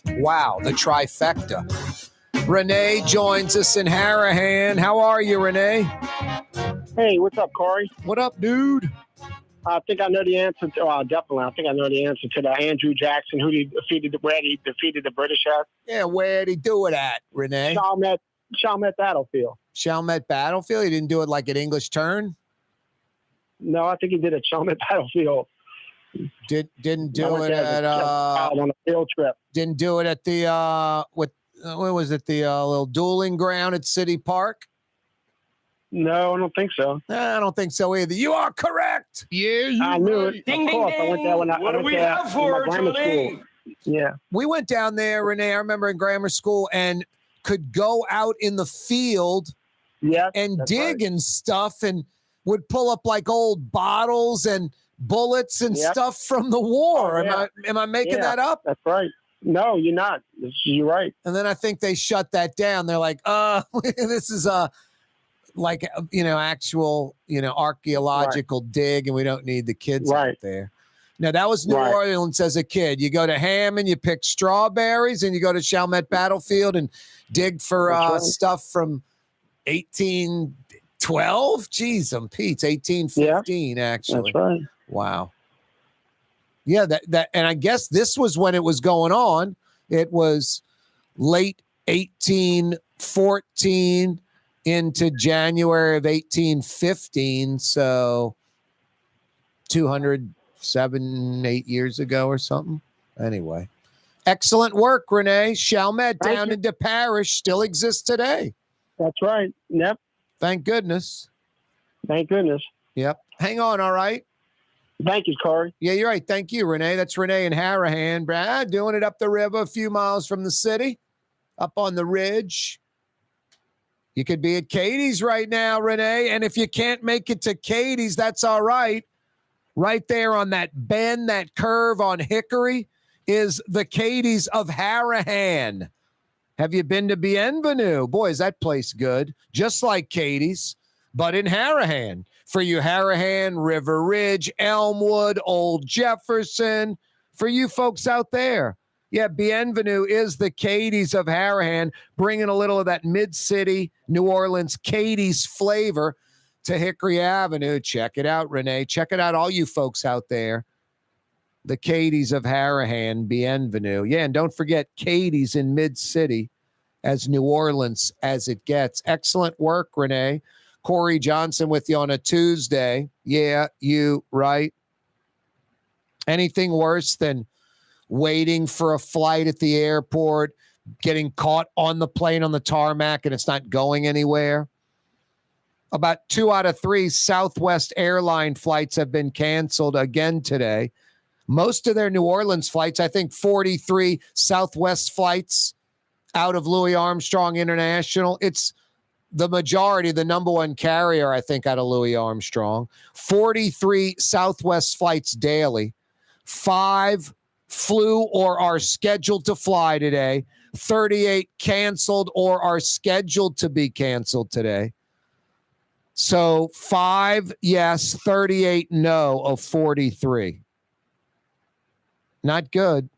[SPEAKER 4] Wow, the trifecta. Renee joins us in Harahan. How are you, Renee?
[SPEAKER 22] Hey, what's up, Corey?
[SPEAKER 4] What up, dude?
[SPEAKER 22] I think I know the answer to, definitely, I think I know the answer to the Andrew Jackson, where he defeated the British at.
[SPEAKER 4] Yeah, where'd he do it at, Renee?
[SPEAKER 22] Chalmette Battlefield.
[SPEAKER 4] Chalmette Battlefield? He didn't do it like an English turn?
[SPEAKER 22] No, I think he did at Chalmette Battlefield.
[SPEAKER 4] Didn't do it at
[SPEAKER 22] on a field trip.
[SPEAKER 4] Didn't do it at the what was it, the little dueling ground at City Park?
[SPEAKER 22] No, I don't think so.
[SPEAKER 4] I don't think so either. You are correct.
[SPEAKER 22] Yeah, I knew it. Of course, I went there when I went there in my grammar school. Yeah,
[SPEAKER 4] we went down there, Renee. I remember in grammar school and could go out in the field, and dig and stuff, and would pull up like old bottles and bullets and stuff from the war.
[SPEAKER 22] Oh, yeah.
[SPEAKER 4] Am I making that up?
[SPEAKER 22] That's right. No, you're not. You're right.
[SPEAKER 4] And then I think they shut that down. They're like, this is like, actual, archaeological dig, and we don't need the kids out there. Now, that was New Orleans as a kid. You go to Hammond, you pick strawberries, and you go to Chalmette Battlefield and dig for stuff from 1812. Jeez, Pete's 1815, actually.
[SPEAKER 22] That's right.
[SPEAKER 4] Wow. Yeah, that, and I guess this was when it was going on. It was late 1814 into January of 1815, so 207-8 years ago or something. Anyway, excellent work, Renee. Chalmette down into Parish still exists today.
[SPEAKER 22] That's right. Yep.
[SPEAKER 4] Thank goodness.
[SPEAKER 22] Thank goodness.
[SPEAKER 4] Yep. Hang on, all right?
[SPEAKER 22] Thank you, Corey.
[SPEAKER 4] Yeah, you're right. Thank you, Renee. That's Renee in Harahan. Brad, doing it up the river a few miles from the city, up on the ridge. You could be at Katie's right now, Renee. And if you can't make it to Katie's, that's all right. Right there on that bend, that curve on Hickory is the Katie's of Harahan. Have you been to Bienvenue? Boy, is that place good. Just like Katie's.
[SPEAKER 1] but in Harahan. For you Harahan, River Ridge, Elmwood, Old Jefferson, for you folks out there. Yeah, Bienvenue is the Katie's of Harahan, bringing a little of that mid-city New Orleans Katie's flavor to Hickory Avenue. Check it out, Renee. Check it out, all you folks out there. The Katie's of Harahan, Bienvenue. Yeah, and don't forget Katie's in mid-city, as New Orleans as it gets. Excellent work, Renee. Corey Johnson with you on a Tuesday. Yeah, you right. Anything worse than waiting for a flight at the airport, getting caught on the plane on the tarmac, and it's not going anywhere? About 2 out of 3 Southwest airline flights have been canceled again today. Most of their New Orleans flights, I think 43 Southwest flights out of Louis Armstrong International. It's the majority, the number one carrier, I think, out of Louis Armstrong. 43 Southwest flights daily. 5 flew or are scheduled to fly today. 38 canceled or are scheduled to be canceled today. So 5 yes, 38 no of 43. Not good.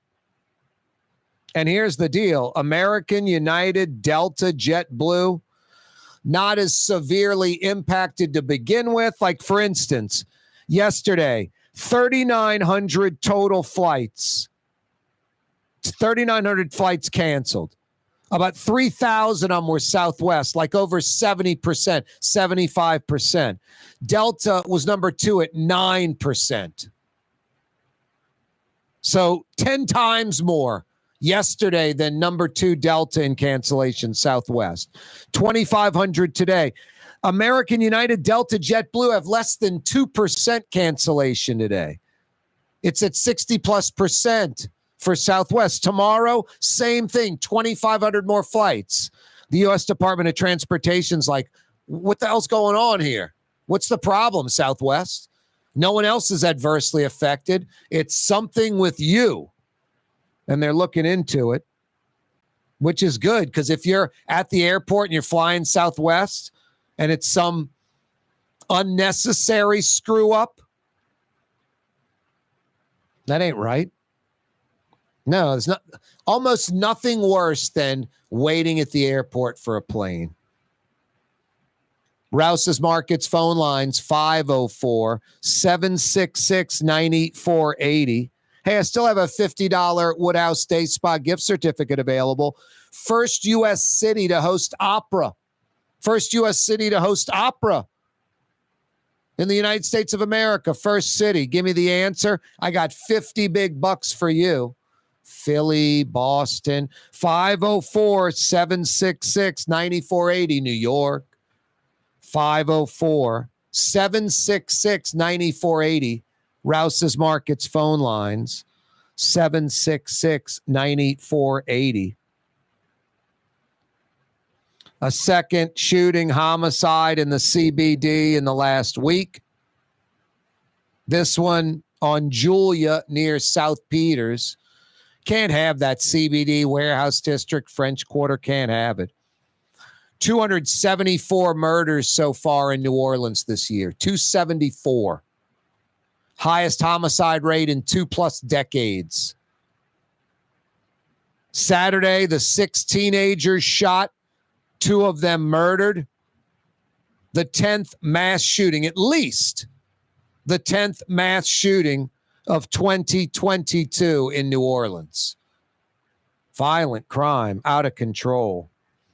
[SPEAKER 1] And here's the deal. American, United, Delta, JetBlue, not as severely impacted to begin with. Like, for instance, yesterday, 3,900 total flights. 3,900 flights canceled. About 3,000 of them were Southwest, like over 70%, 75%. Delta was number 2 at 9%. So 10 times more yesterday than number 2 Delta in cancellation, Southwest. 2,500 today. American, United, Delta, JetBlue have less than 2% cancellation today. It's at 60+% for Southwest. Tomorrow, same thing, 2,500 more flights. The U.S. Department of Transportation's like, what the hell's going on here? What's the problem, Southwest? No one else is adversely affected. It's something with you. And they're looking into it, which is good, because if you're at the airport and you're flying Southwest and it's some unnecessary screw up, that ain't right. No, there's not almost nothing worse than waiting at the airport for a plane. Rouse's Markets phone lines 504-766-9480. Hey, I still have a $50 Woodhouse Day Spa gift certificate available. First U.S. city to host opera. First U.S. city to host opera in the United States of America. First city. Give me the answer. I got 50 big bucks for you. Philly, Boston, 504-766-9480, New York. 504-766-9480. Rouse's Markets phone lines, 766-9480. A second shooting homicide in the CBD in the last week. This one on Julia near South Peters. Can't have that CBD warehouse district, French Quarter, can't have it. 274 murders so far in New Orleans this year, 274. Highest homicide rate in 2+ decades. Saturday, the 6 teenagers shot, 2 of them murdered. The 10th mass shooting, at least the 10th mass shooting of 2022 in New Orleans. Violent crime, out of control.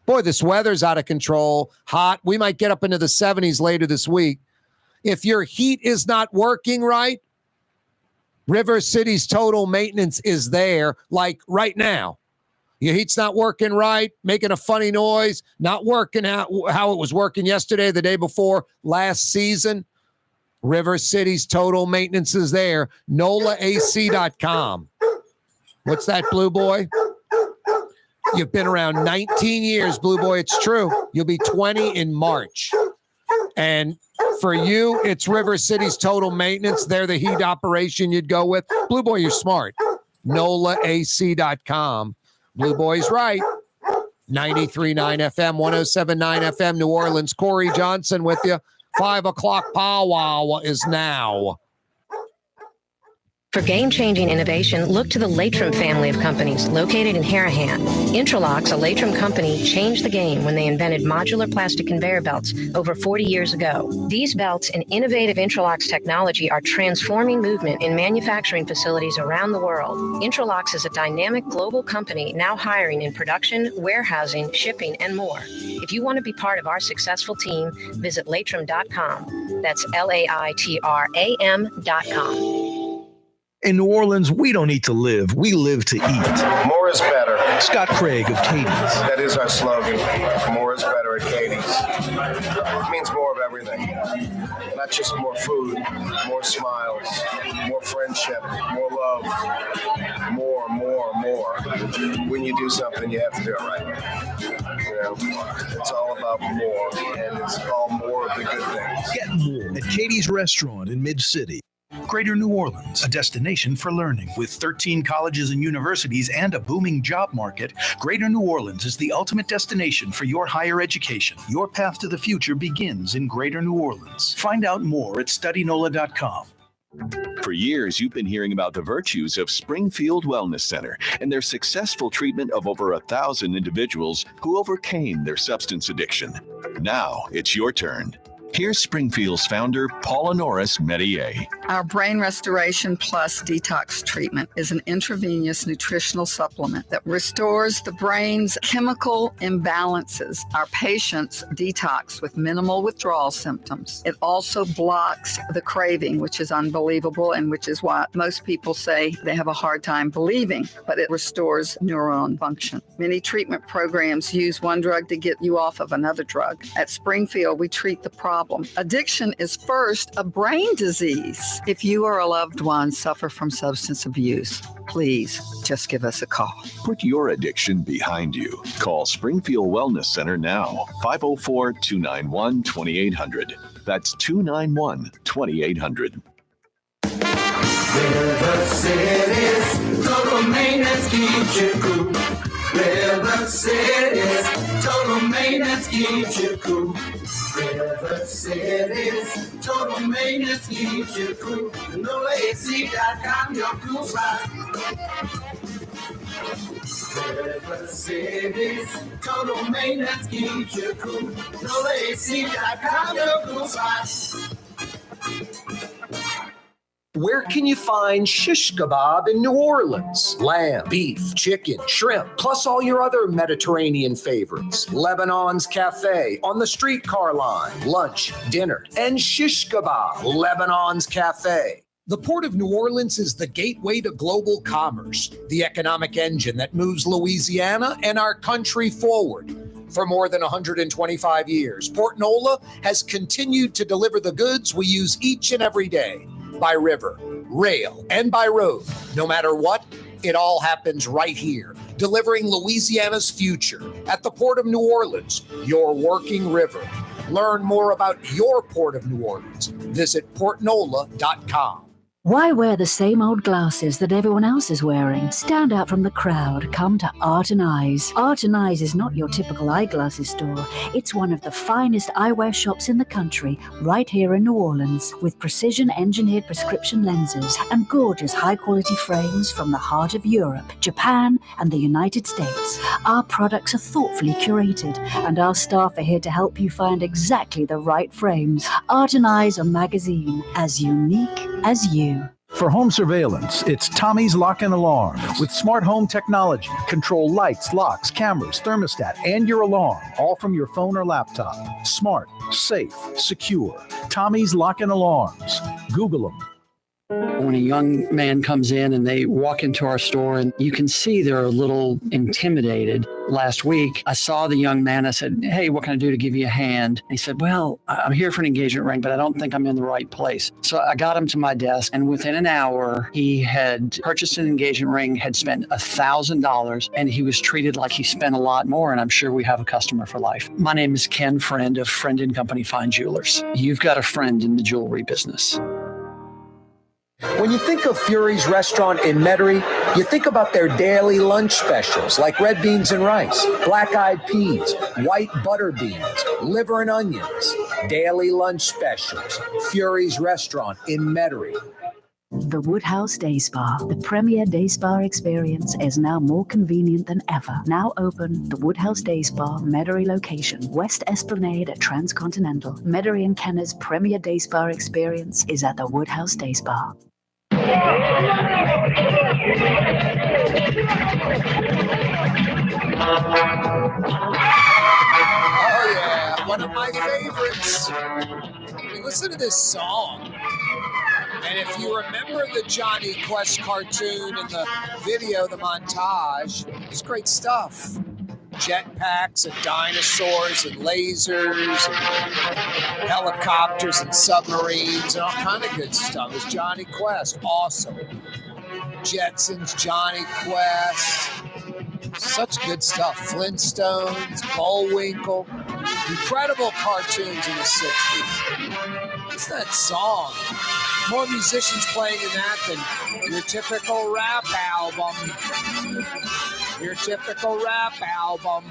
[SPEAKER 1] Boy, this weather's out of control, hot. We might get up into the 70s later this week. If your heat is not working right, River City's total maintenance is there, like right now. Your heat's not working right, making a funny noise, not working out how it was working yesterday, the day before, last season. River City's total maintenance is there. NOLAAC.com. What's that, Blue Boy? You've been around 19 years, Blue Boy. It's true. You'll be 20 in March. And for you, it's River City's total maintenance. They're the heat operation you'd go with. Blue Boy, you're smart. NOLAAC.com. Blue Boy's right. 93.9 FM, 107.9 FM, New Orleans. Corey Johnson with you. 5 o'clock powwow is now.
[SPEAKER 18] For game-changing innovation, look to the Latrim family of companies located in Harahan. Intralocks, a Latrim company, changed the game when they invented modular plastic conveyor belts over 40 years ago. These belts and innovative Intralocks technology are transforming movement in manufacturing facilities around the world. Intralocks is a dynamic global company now hiring in production, warehousing, shipping, and more. If you want to be part of our successful team, visit Latrim.com. That's LAITRAM.com.
[SPEAKER 5] In New Orleans, we don't eat to live. We live to eat.
[SPEAKER 9] More is better.
[SPEAKER 5] Scott Craig of Katie's.
[SPEAKER 9] That is our slogan. More is better at Katie's. It means more of everything. Not just more food, more smiles, more friendship, more love, more. When you do something, you have to do it right. You know, it's all about more, and it's all more of the good things.
[SPEAKER 5] Get more at Katie's Restaurant in Mid-City. Greater New Orleans, a destination for learning. With 13 colleges and universities and a booming job market, Greater New Orleans is the ultimate destination for your higher education. Your path to the future begins in Greater New Orleans. Find out more at studynola.com.
[SPEAKER 2] For years, you've been hearing about the virtues of Springfield Wellness Center and their successful treatment of over 1,000 individuals who overcame their substance addiction. Now it's your turn. Here's Springfield's founder, Paula Norris Medier.
[SPEAKER 21] Our Brain Restoration Plus Detox Treatment is an intravenous nutritional supplement that restores the brain's chemical imbalances. Our patients detox with minimal withdrawal symptoms. It also blocks the craving, which is unbelievable and which is why most people say they have a hard time believing, but it restores neuron function. Many treatment programs use one drug to get you off of another drug. At Springfield, we treat the problem. Addiction is first a brain disease. If you or a loved one suffer from substance abuse, please just give us a call.
[SPEAKER 2] Put your addiction behind you. Call Springfield Wellness Center now, 504-291-2800. That's 291-2800.
[SPEAKER 8] River City's total maintenance keeps you cool. River City's total maintenance keeps you cool. River City's total maintenance keeps you cool. NolaAC.com, your cool spot. River City's total maintenance keeps you cool. NolaAC.com, your cool spot.
[SPEAKER 4] Where can you find shish kebab in New Orleans? Lamb, beef, chicken, shrimp, plus all your other Mediterranean favorites. Lebanon's Cafe on the streetcar line. Lunch, dinner, and shish kebab. Lebanon's Cafe. The Port of New Orleans is the gateway to global commerce, the economic engine that moves Louisiana and our country forward. For more than 125 years, Port Nola has continued to deliver the goods we use each and every day. By river, rail, and by road. No matter what, it all happens right here, delivering Louisiana's future at the Port of New Orleans, your working river. Learn more about your Port of New Orleans. Visit portnola.com.
[SPEAKER 3] Why wear the same old glasses that everyone else is wearing? Stand out from the crowd. Come to Art and Eyes. Art and Eyes is not your typical eyeglasses store. It's one of the finest eyewear shops in the country, right here in New Orleans, with precision-engineered prescription lenses and gorgeous high-quality frames from the heart of Europe, Japan, and the United States. Our products are thoughtfully curated, and our staff are here to help you find exactly the right frames. Art and Eyes, a magazine as unique as you.
[SPEAKER 10] For home surveillance, it's Tommy's Lock and Alarm. With smart home technology, control lights, locks, cameras, thermostat, and your alarm, all from your phone or laptop. Smart, safe, secure. Tommy's Lock and Alarms. Google them.
[SPEAKER 7] When a young man comes in and they walk into our store and you can see they're a little intimidated. Last week, I saw the young man. I said, "Hey, what can I do to give you a hand?" And he said, "Well, I'm here for an engagement ring, but I don't think I'm in the right place." So I got him to my desk, and within an hour, he had purchased an engagement ring, had spent $1,000, and he was treated like he spent a lot more, and I'm sure we have a customer for life. My name is Ken Friend of Friend & Company Fine Jewelers. You've got a friend in the jewelry business.
[SPEAKER 4] When you think of Fury's restaurant in Metairie, you think about their daily lunch specials like red beans and rice, black-eyed peas, white butter beans, liver and onions. Daily lunch specials. Fury's restaurant in Metairie.
[SPEAKER 3] The Woodhouse Day Spa, the premier day spa experience, is now more convenient than ever. Now open, the Woodhouse Day Spa, Metairie location, West Esplanade at Transcontinental. Metairie and Kenner's premier day spa experience is at the Woodhouse Day Spa.
[SPEAKER 4] Oh, yeah, one of my favorites. I mean, listen to this song. And if you remember the Johnny Quest cartoon and the video, the montage, it's great stuff. Jetpacks and dinosaurs and lasers and helicopters and submarines and all kind of good stuff. It's Johnny Quest. Awesome. Jetsons, Johnny Quest. Such good stuff. Flintstones, Bullwinkle. Incredible cartoons in the 60s. What's that song? More musicians playing in that than your typical rap album. Your typical rap album.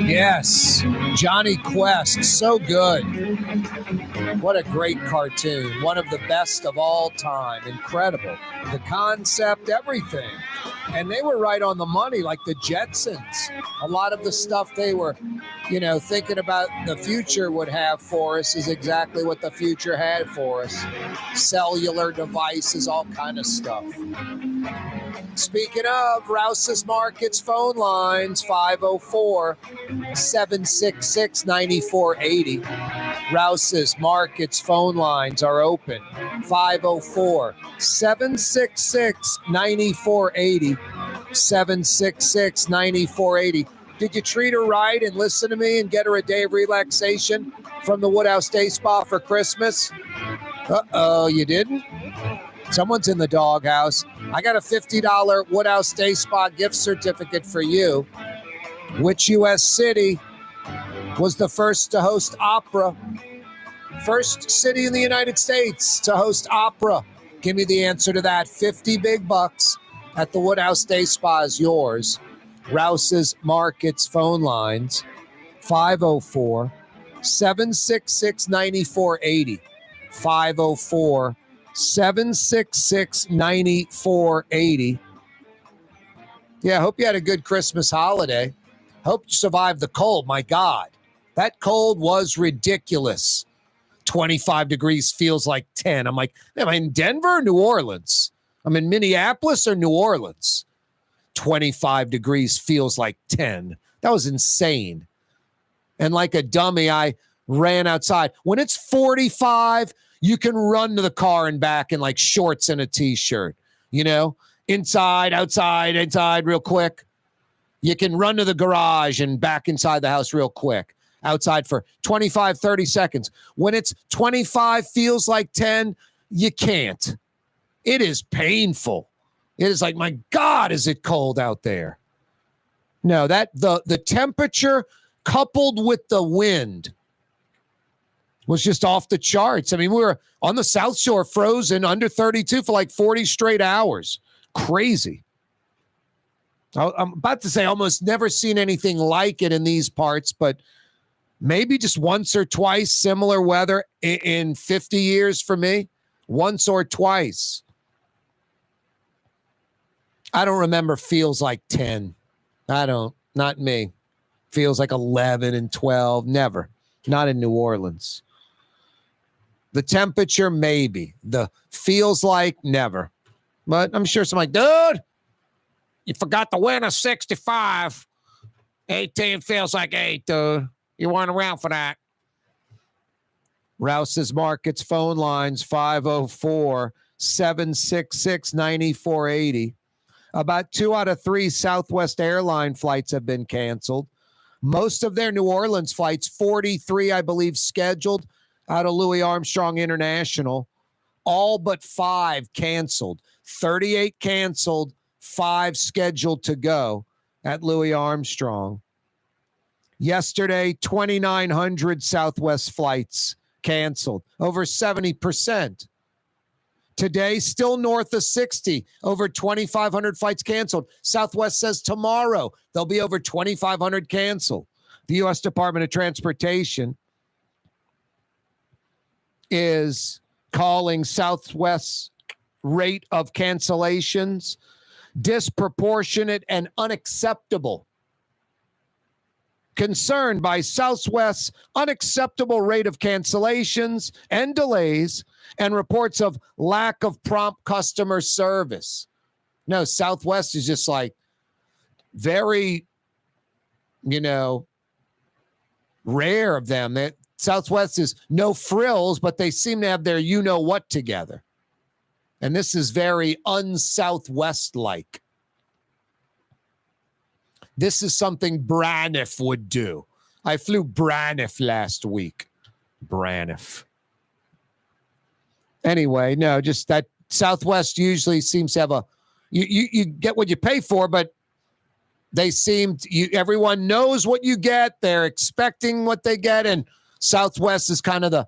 [SPEAKER 4] Yes, Johnny Quest, so good. What a great cartoon. One of the best of all time. Incredible. The concept, everything. And they were right on the money, like the Jetsons. A lot of the stuff they were, thinking about the future would have for us is exactly what the future had for us. Cellular devices, all kind of stuff. Speaking of, Rouse's Markets phone lines, 504-766-9480. Rouse's Markets phone lines are open, 504-766-9480. 766-9480. Did you treat her right and listen to me and get her a day of relaxation from the Woodhouse Day Spa for Christmas? Uh-oh, you didn't? Someone's in the doghouse. I got a $50 Woodhouse Day Spa gift certificate for you. Which U.S. city was the first to host opera? First city in the United States to host opera. Give me the answer to that. 50 big bucks at the Woodhouse Day Spa is yours. Rouse's Markets phone lines, 504-766-9480. 504-766-9480. Yeah, I hope you had a good Christmas holiday. Hope you survived the cold. My God, that cold was ridiculous. 25 degrees feels like 10. I'm like, am I in Denver or New Orleans? I'm in Minneapolis or New Orleans? 25 degrees feels like 10. That was insane. And like a dummy, I ran outside. When it's 45, you can run to the car and back in like shorts and a t-shirt, inside, outside, inside real quick. You can run to the garage and back inside the house real quick. Outside for 25, 30 seconds. When it's 25 feels like 10, you can't. It is painful. It is like, my God, is it cold out there? No, that the temperature coupled with the wind was just off the charts. I mean, we were on the South Shore frozen under 32 for like 40 straight hours. Crazy. I'm about to say almost never seen anything like it in these parts, but maybe just once or twice similar weather in 50 years for me. Once or twice. I don't remember feels like 10. I don't. Not me. Feels like 11 and 12. Never. Not in New Orleans. The temperature, maybe. The feels like, never. But I'm sure someone like, dude, you forgot the winter 65. 18 feels like 8, dude. You weren't around for that. Rouse's Markets phone lines, 504-766-9480. About 2 out of 3 Southwest airline flights have been canceled. Most of their New Orleans flights, 43, I believe, scheduled out of Louis Armstrong International. All but 5 canceled. 38 canceled, 5 scheduled to go at Louis Armstrong.
[SPEAKER 1] Yesterday, 2,900 Southwest flights canceled, over 70%. Today, still north of 60, over 2,500 flights canceled. Southwest says tomorrow there'll be over 2,500 canceled. The U.S. Department of Transportation is calling Southwest's rate of cancellations disproportionate and unacceptable. Concerned by Southwest's unacceptable rate of cancellations and delays and reports of lack of prompt customer service. No, Southwest is just like very, rare of them. That Southwest is no frills, but they seem to have their you-know-what together. And this is very un-Southwest-like. This is something Braniff would do. I flew Braniff last week. Braniff. Anyway, no, just that Southwest usually seems to have you get what you pay for, but they everyone knows what you get. They're expecting what they get, and Southwest is kind of the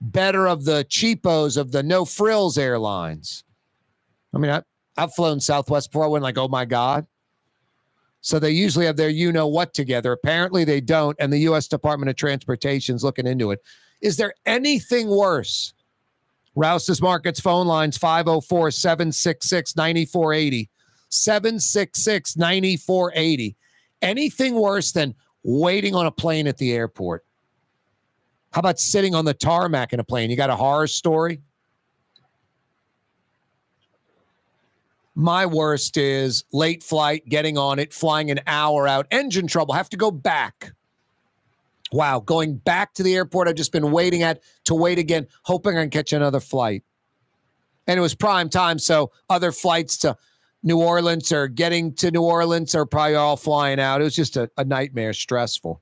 [SPEAKER 1] better of the cheapos of the no frills airlines. I mean, I've flown Southwest before. I went like, oh my God. So they usually have their you-know-what together. Apparently they don't, and the U.S. Department of Transportation is looking into it. Is there anything worse? Rouse's Markets phone lines, 504-766-9480. 766-9480. Anything worse than waiting on a plane at the airport? How about sitting on the tarmac in a plane? You got a horror story? My worst is late flight, getting on it, flying an hour out, engine trouble, have to go back. Wow, going back to the airport I've just been waiting to wait again, hoping I can catch another flight. And it was prime time, so other flights to New Orleans or getting to New Orleans are probably all flying out. It was just a nightmare, stressful.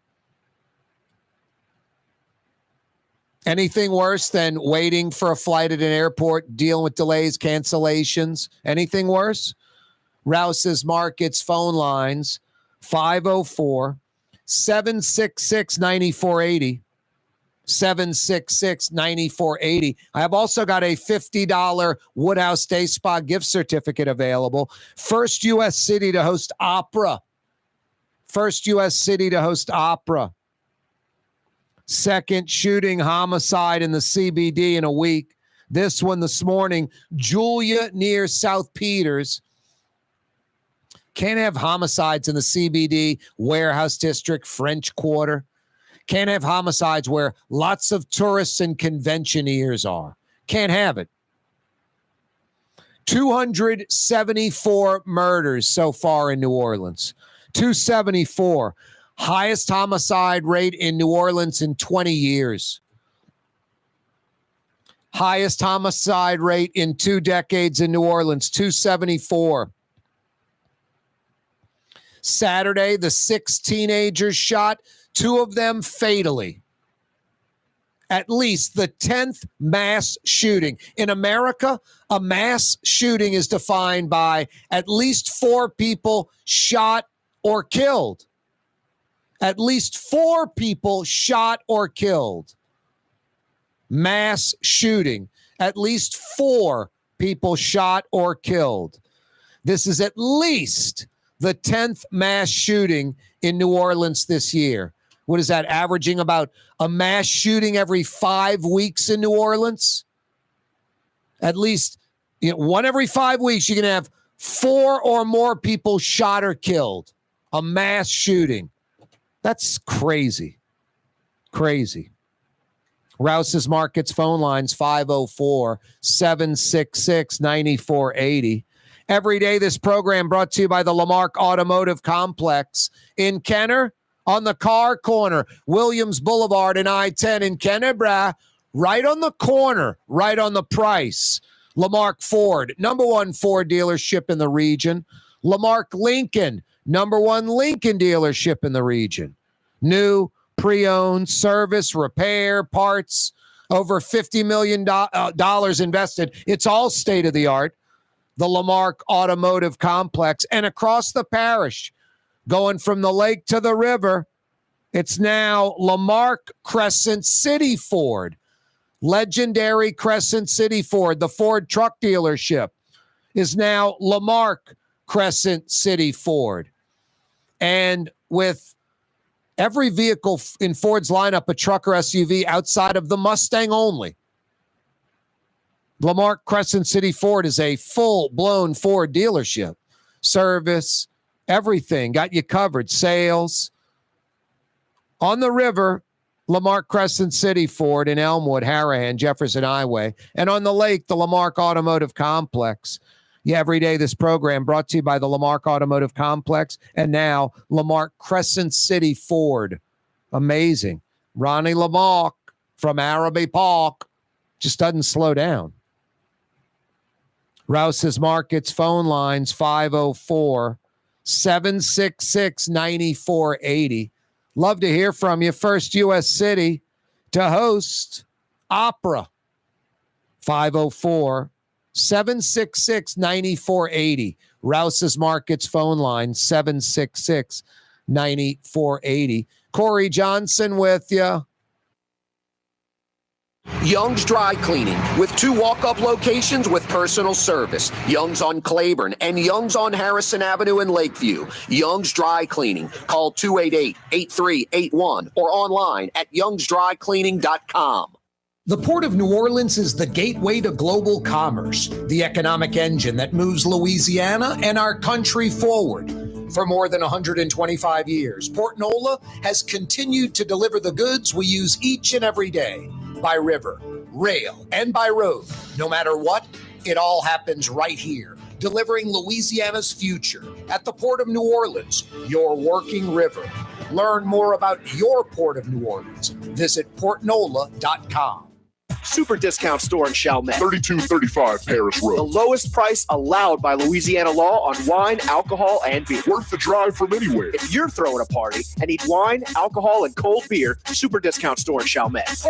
[SPEAKER 1] Anything worse than waiting for a flight at an airport, dealing with delays, cancellations? Anything worse? Rouse's Markets phone lines, 504-766-9480. 766-9480. I have also got a $50 Woodhouse Day Spa gift certificate available. First U.S. city to host opera. First U.S. city to host opera. Second shooting homicide in the CBD in a week. This one this morning, Julia near South Peters. Can't have homicides in the CBD, Warehouse District, French Quarter. Can't have homicides where lots of tourists and conventioneers are. Can't have it. 274 murders so far in New Orleans. 274. Highest homicide rate in New Orleans in 20 years. Highest homicide rate in 2 decades in New Orleans, 274. Saturday, the 6 teenagers shot, 2 of them fatally. At least the 10th mass shooting. In America, a mass shooting is defined by at least 4 people shot or killed. At least 4 people shot or killed. Mass shooting. At least 4 people shot or killed. This is at least the 10th mass shooting in New Orleans this year. What is that, averaging about a mass shooting every 5 weeks in New Orleans? At least one every 5 weeks, you can have 4 or more people shot or killed. A mass shooting. That's crazy. Crazy. Rouse's Markets phone lines, 504-766-9480. Every day, this program brought to you by the Lamarck Automotive Complex in Kenner, on the car corner, Williams Boulevard and I-10 in Kenner, right on the corner, right on the price. Lamarck Ford, #1 Ford dealership in the region. Lamarck Lincoln, #1 Lincoln dealership in the region. New, pre-owned, service, repair, parts, over $50 million invested. It's all state-of-the-art. The Lamarck Automotive Complex. And across the parish, going from the lake to the river, It's now Lamarck Crescent City Ford. Legendary Crescent City Ford, the Ford truck dealership, is now Lamarck Crescent City Ford. And with every vehicle in Ford's lineup, a truck or SUV outside of the Mustang only, Lamarck Crescent City Ford is a full-blown Ford dealership. Service, everything, got you covered. Sales. On the river, Lamarck Crescent City Ford in Elmwood, Harahan, Jefferson Highway. And on the lake, the Lamarck Automotive Complex. Yeah, every day this program brought to you by the Lamarck Automotive Complex and now Lamarck Crescent City Ford. Amazing. Ronnie Lamarck from Araby Park just doesn't slow down. Rouse's Markets phone lines 504-766-9480. Love to hear from you. First U.S. city to host Opera. 504-766-9480. Rouse's Markets phone line 766-9480. Corey Johnson with you.
[SPEAKER 4] Young's Dry Cleaning with 2 walk-up locations with personal service. Young's on Claiborne and Young's on Harrison Avenue in Lakeview. Young's Dry Cleaning. Call 288-8381 or online at youngsdrycleaning.com. The Port of New Orleans is the gateway to global commerce, the economic engine that moves Louisiana and our country forward. For more than 125 years, Port Nola has continued to deliver the goods we use each and every day. By river, rail, and by road. No matter what, it all happens right here, delivering Louisiana's future at the Port of New Orleans, your working river. Learn more about your Port of New Orleans. Visit portnola.com.
[SPEAKER 16] Super discount store in Chalmette.
[SPEAKER 11] 3235 Paris Road.
[SPEAKER 16] The lowest price allowed by Louisiana law on wine, alcohol, and beer.
[SPEAKER 11] Worth the drive from anywhere.
[SPEAKER 16] If you're throwing a party and need wine, alcohol, and cold beer, super discount store in Chalmette.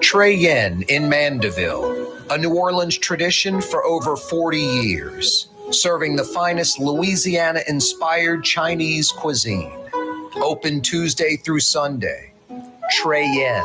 [SPEAKER 4] Trey Yen in Mandeville, a New Orleans tradition for over 40 years, serving the finest Louisiana-inspired Chinese cuisine. Open Tuesday through Sunday. Trey Yen.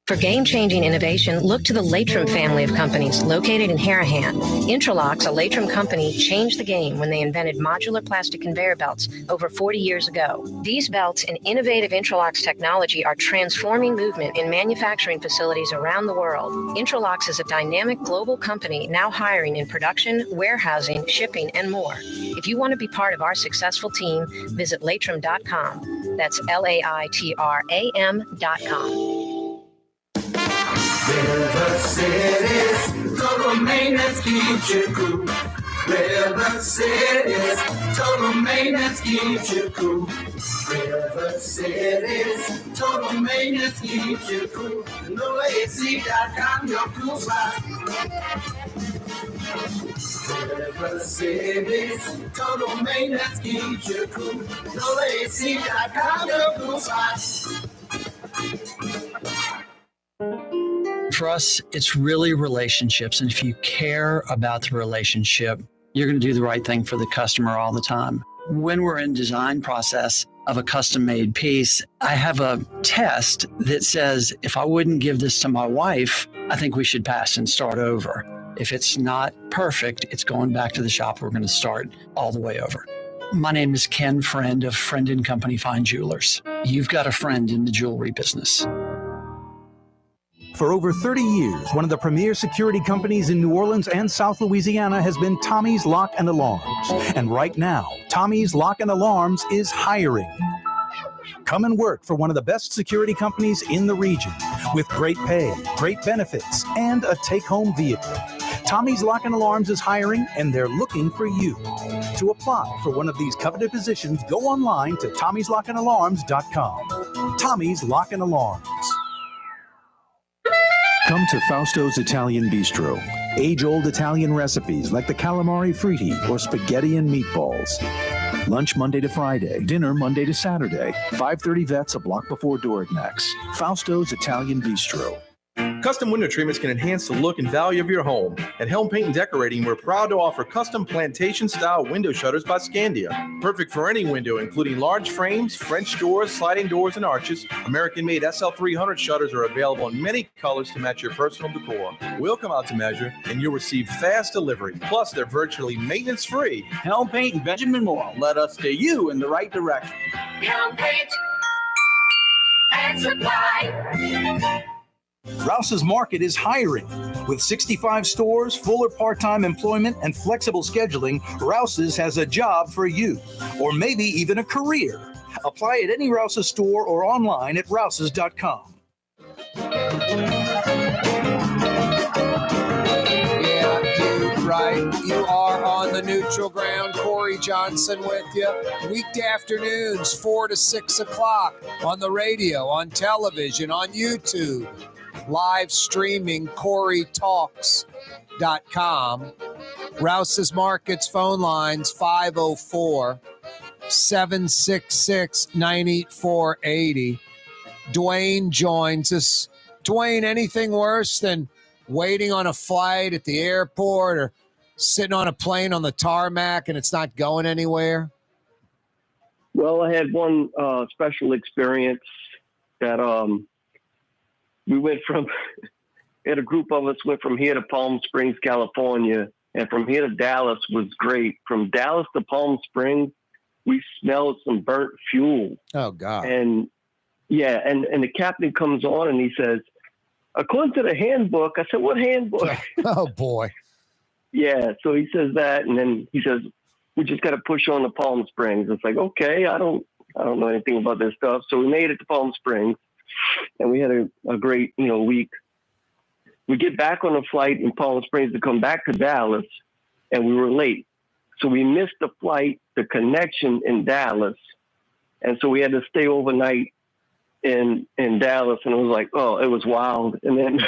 [SPEAKER 18] For game-changing innovation, look to the Latrim family of companies located in Harahan. Intralocks, a Latrim company, changed the game when they invented modular plastic conveyor belts over 40 years ago. These belts and innovative Intralocks technology are transforming movement in manufacturing facilities around the world. Intralocks is a dynamic global company now hiring in production, warehousing, shipping, and more. If you want to be part of our successful team, visit Latrim.com. That's LAITRAM.com.
[SPEAKER 8] River City's total maintenance keeps you cool. River City's total maintenance keeps you cool. River City's total maintenance keeps you cool. NoAC.com, your cool spot. River City's total maintenance keeps you cool. NoAC.com, your cool spot.
[SPEAKER 7] For us, it's really relationships. And if you care about the relationship, you're going to do the right thing for the customer all the time. When we're in design process of a custom-made piece, I have a test that says, if I wouldn't give this to my wife, I think we should pass and start over. If it's not perfect, it's going back to the shop. We're going to start all the way over. My name is Ken Friend of Friend & Company Fine Jewelers. You've got a friend in the jewelry business.
[SPEAKER 10] For over 30 years, one of the premier security companies in New Orleans and South Louisiana has been Tommy's Lock and Alarms. And right now, Tommy's Lock and Alarms is hiring. Come and work for one of the best security companies in the region with great pay, great benefits, and a take-home vehicle. Tommy's Lock and Alarms is hiring, and they're looking for you. To apply for one of these coveted positions, go online to tommyslockandalarms.com. Tommy's Lock and Alarms. Come to Fausto's Italian Bistro. Age-old Italian recipes like the calamari fritti or spaghetti and meatballs. Lunch Monday to Friday, dinner Monday to Saturday. 530 Vets, a block before Dorignax. Fausto's Italian Bistro.
[SPEAKER 19] Custom window treatments can enhance the look and value of your home. At Helm Paint and Decorating, we're proud to offer custom plantation-style window shutters by Scandia. Perfect for any window, including large frames, French doors, sliding doors, and arches. American-made SL300 shutters are available in many colors to match your personal decor. We'll come out to measure, and you'll receive fast delivery. Plus, they're virtually maintenance-free.
[SPEAKER 20] Helm Paint and Benjamin Moore. Let us steer you in the right direction.
[SPEAKER 8] Helm Paint and Supply.
[SPEAKER 5] Rouse's Market is hiring. With 65 stores, full or part-time employment, and flexible scheduling, Rouse's has a job for you, or maybe even a career. Apply at any Rouse's store or online at rouses.com.
[SPEAKER 1] Right. You are on the neutral ground. Corey Johnson with you. Weekday afternoons, 4 to 6 o'clock on the radio, on television, on YouTube. Live streaming, CoreyTalks.com. Rouse's Markets phone lines, 504-766-9480. Dwayne joins us. Dwayne, anything worse than waiting on a flight at the airport or sitting on a plane on the tarmac and it's not going anywhere?
[SPEAKER 12] Well, I had one special experience that we went from, had a group of us went from here to Palm Springs, California, and from here to Dallas was great. From Dallas to Palm Springs, we smelled some burnt fuel.
[SPEAKER 1] Oh, God.
[SPEAKER 12] And yeah, and the captain comes on and he says, according to the handbook, I said, what handbook?
[SPEAKER 1] Oh, boy.
[SPEAKER 12] Yeah, so he says that, and then he says, we just got to push on to Palm Springs. It's like, okay, I don't know anything about this stuff. So we made it to Palm Springs, and we had a great, week. We get back on the flight in Palm Springs to come back to Dallas, and we were late. So we missed the flight, the connection in Dallas, and so we had to stay overnight in Dallas, and it was like, oh, it was wild. And then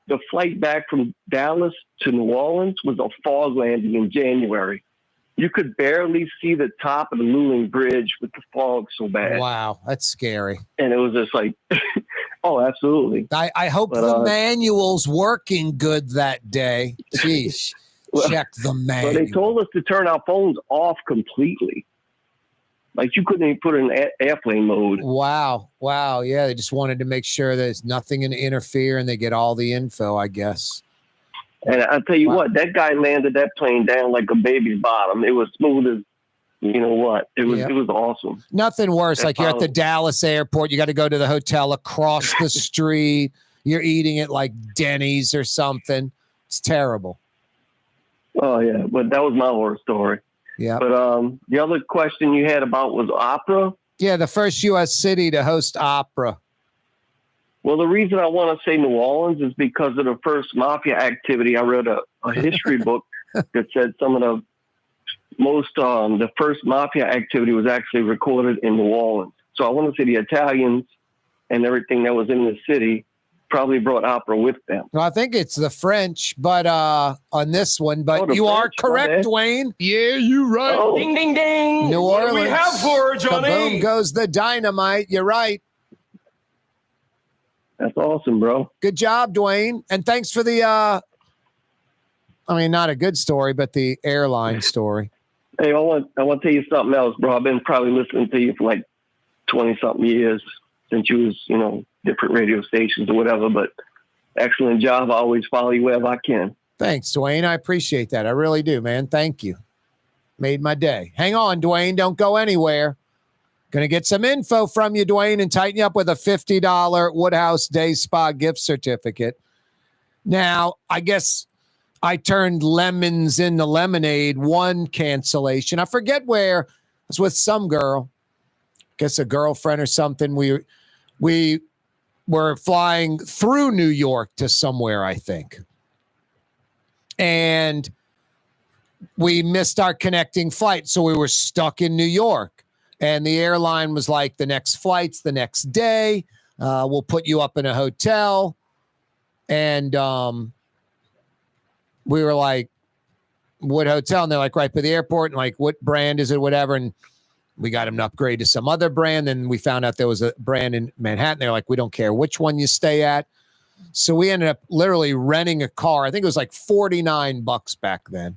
[SPEAKER 12] the flight back from Dallas to New Orleans was a fog landing in January. You could barely see the top of the Luling Bridge with the fog so bad.
[SPEAKER 1] Wow, that's scary.
[SPEAKER 12] And it was just like, oh, absolutely.
[SPEAKER 1] I hope the manual's working good that day. Jeez, check the manual.
[SPEAKER 12] But they told us to turn our phones off completely. Like you couldn't even put it in airplane mode.
[SPEAKER 1] Wow. Yeah, they just wanted to make sure there's nothing to interfere and they get all the info, I guess.
[SPEAKER 12] And I'll tell you what, that guy landed that plane down like a baby's bottom. It was smooth as, you know what? It was awesome.
[SPEAKER 1] Nothing worse. Like you're at the Dallas airport, you got to go to the hotel across the street. You're eating at like Denny's or something. It's terrible.
[SPEAKER 12] Oh, yeah. But that was my horror story.
[SPEAKER 1] Yeah.
[SPEAKER 12] But the other question you had about was opera.
[SPEAKER 1] Yeah, the first U.S. city to host opera.
[SPEAKER 12] Well, the reason I want to say New Orleans is because of the first mafia activity. I read a history book that said some of the the first mafia activity was actually recorded in New Orleans. So I want to say the Italians and everything that was in the city probably brought opera with them.
[SPEAKER 1] Well, I think it's the French, but on this one, but you are correct, Dwayne.
[SPEAKER 11] Yeah, you're right.
[SPEAKER 12] Oh.
[SPEAKER 17] Ding, ding, ding.
[SPEAKER 1] New
[SPEAKER 17] What
[SPEAKER 1] Orleans.
[SPEAKER 17] do we have for her, Johnny?
[SPEAKER 1] Kaboom goes the dynamite. You're right.
[SPEAKER 12] That's awesome, bro.
[SPEAKER 1] Good job, Dwayne. And thanks for the, not a good story, but the airline story.
[SPEAKER 12] Hey, I want to tell you something else, bro. I've been probably listening to you for like 20-something years since you was, different radio stations or whatever, but excellent job. I always follow you wherever I can.
[SPEAKER 1] Thanks, Dwayne. I appreciate that. I really do, man. Thank you. Made my day. Hang on, Dwayne. Don't go anywhere. Going to get some info from you, Dwayne, and tighten you up with a $50 Woodhouse Day Spa gift certificate. Now, I guess I turned lemons into lemonade. One cancellation. I forget where. I was with some girl. I guess a girlfriend or something. We were flying through New York to somewhere, I think. And we missed our connecting flight. So we were stuck in New York. And the airline was like, the next flight's the next day. We'll put you up in a hotel. And we were like, what hotel? And they're like, right by the airport. And like, what brand is it? Whatever. And we got them to upgrade to some other brand. And we found out there was a brand in Manhattan. They're like, we don't care which one you stay at. So we ended up literally renting a car. I think it was like $49 back then.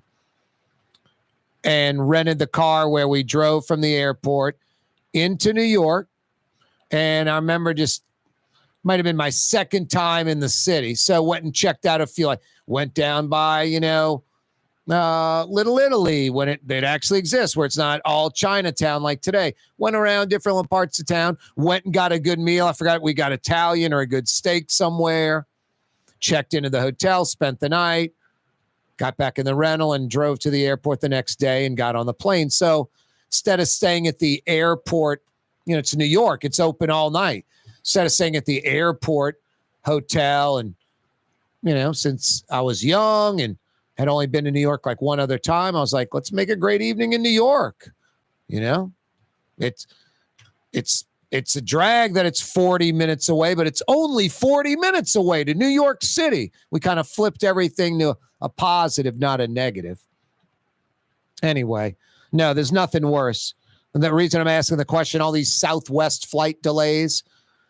[SPEAKER 1] And rented the car where we drove from the airport into New York. And I remember just might have been my second time in the city. So went and checked out a few. I went down by, Little Italy when it actually exists, where it's not all Chinatown like today. Went around different parts of town, went and got a good meal. I forgot we got Italian or a good steak somewhere. Checked into the hotel, spent the night, got back in the rental and drove to the airport the next day and got on the plane. So instead of staying at the airport, it's New York, it's open all night. Instead of staying at the airport hotel and, since I was young and had only been to New York like one other time, I was like, let's make a great evening in New York. It's a drag that it's 40 minutes away, but it's only 40 minutes away to New York City. We kind of flipped everything to a positive, not a negative. Anyway, no, there's nothing worse. And the reason I'm asking the question, all these Southwest flight delays,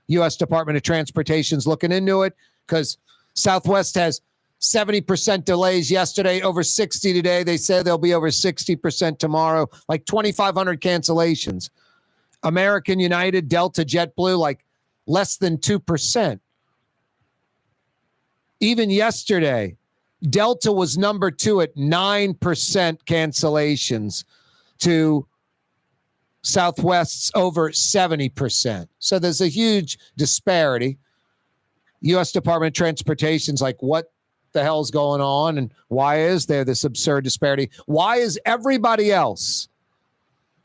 [SPEAKER 1] U.S. Department of Transportation's looking into it because Southwest has 70% delays yesterday, over 60 today. They said they'll be over 60% tomorrow, like 2,500 cancellations. American, United, Delta, JetBlue, like less than 2%. Even yesterday, Delta was number 2 at 9% cancellations to Southwest's over 70%. So there's a huge disparity. U.S. Department of Transportation's like, what the hell's going on? And why is there this absurd disparity? Why is everybody else,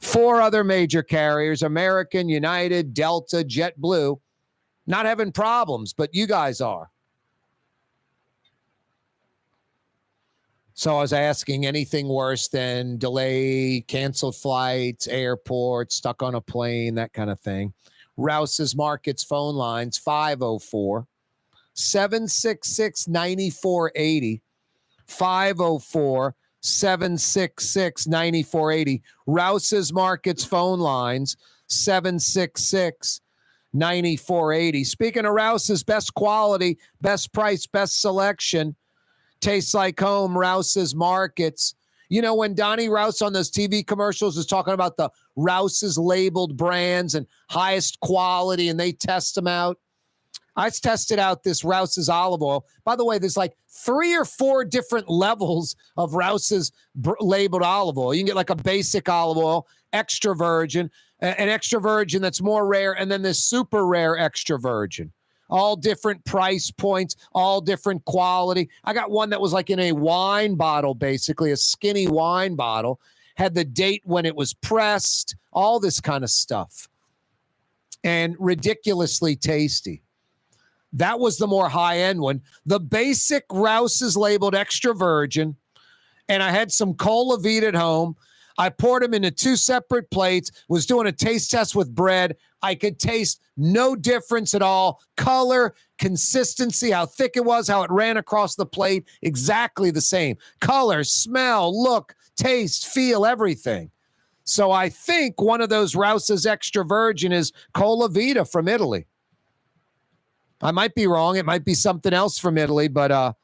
[SPEAKER 1] 4 other major carriers, American, United, Delta, JetBlue, not having problems, but you guys are? So I was asking, anything worse than delay, canceled flights, airports, stuck on a plane, that kind of thing. Rouse's Markets phone lines, 504-766-9480. 504-766-9480. Rouse's Markets phone lines, 766-9480. Speaking of Rouse's, best quality, best price, best selection. Tastes like home, Rouse's Markets. When Donnie Rouse on those TV commercials is talking about the Rouse's labeled brands and highest quality, and they test them out. I tested out this Rouse's olive oil. By the way, there's like 3 or 4 different levels of Rouse's labeled olive oil. You can get like a basic olive oil, extra virgin, an extra virgin that's more rare, and then this super rare extra virgin. All different price points, all different quality. I got one that was like in a wine bottle, basically, a skinny wine bottle, had the date when it was pressed, all this kind of stuff. And ridiculously tasty. That was the more high-end one. The basic Rouse is labeled extra virgin, and I had some Cola Vita at home. I poured them into 2 separate plates, was doing a taste test with bread. I could taste no difference at all. Color, consistency, how thick it was, how it ran across the plate, exactly the same. Color, smell, look, taste, feel, everything. So I think one of those Rouse's extra virgin is Cola Vita from Italy. I might be wrong. It might be something else from Italy, but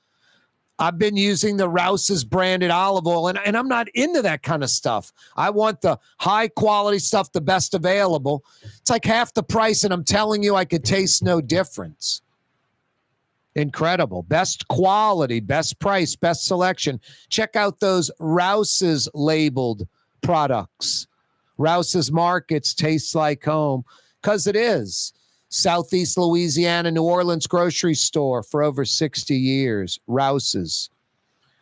[SPEAKER 1] I've been using the Rouse's branded olive oil, and I'm not into that kind of stuff. I want the high quality stuff, the best available. It's like half the price, and I'm telling you, I could taste no difference. Incredible. Best quality, best price, best selection. Check out those Rouse's labeled products. Rouse's Markets tastes like home, because it is. Southeast Louisiana, New Orleans grocery store for over 60 years. Rouse's.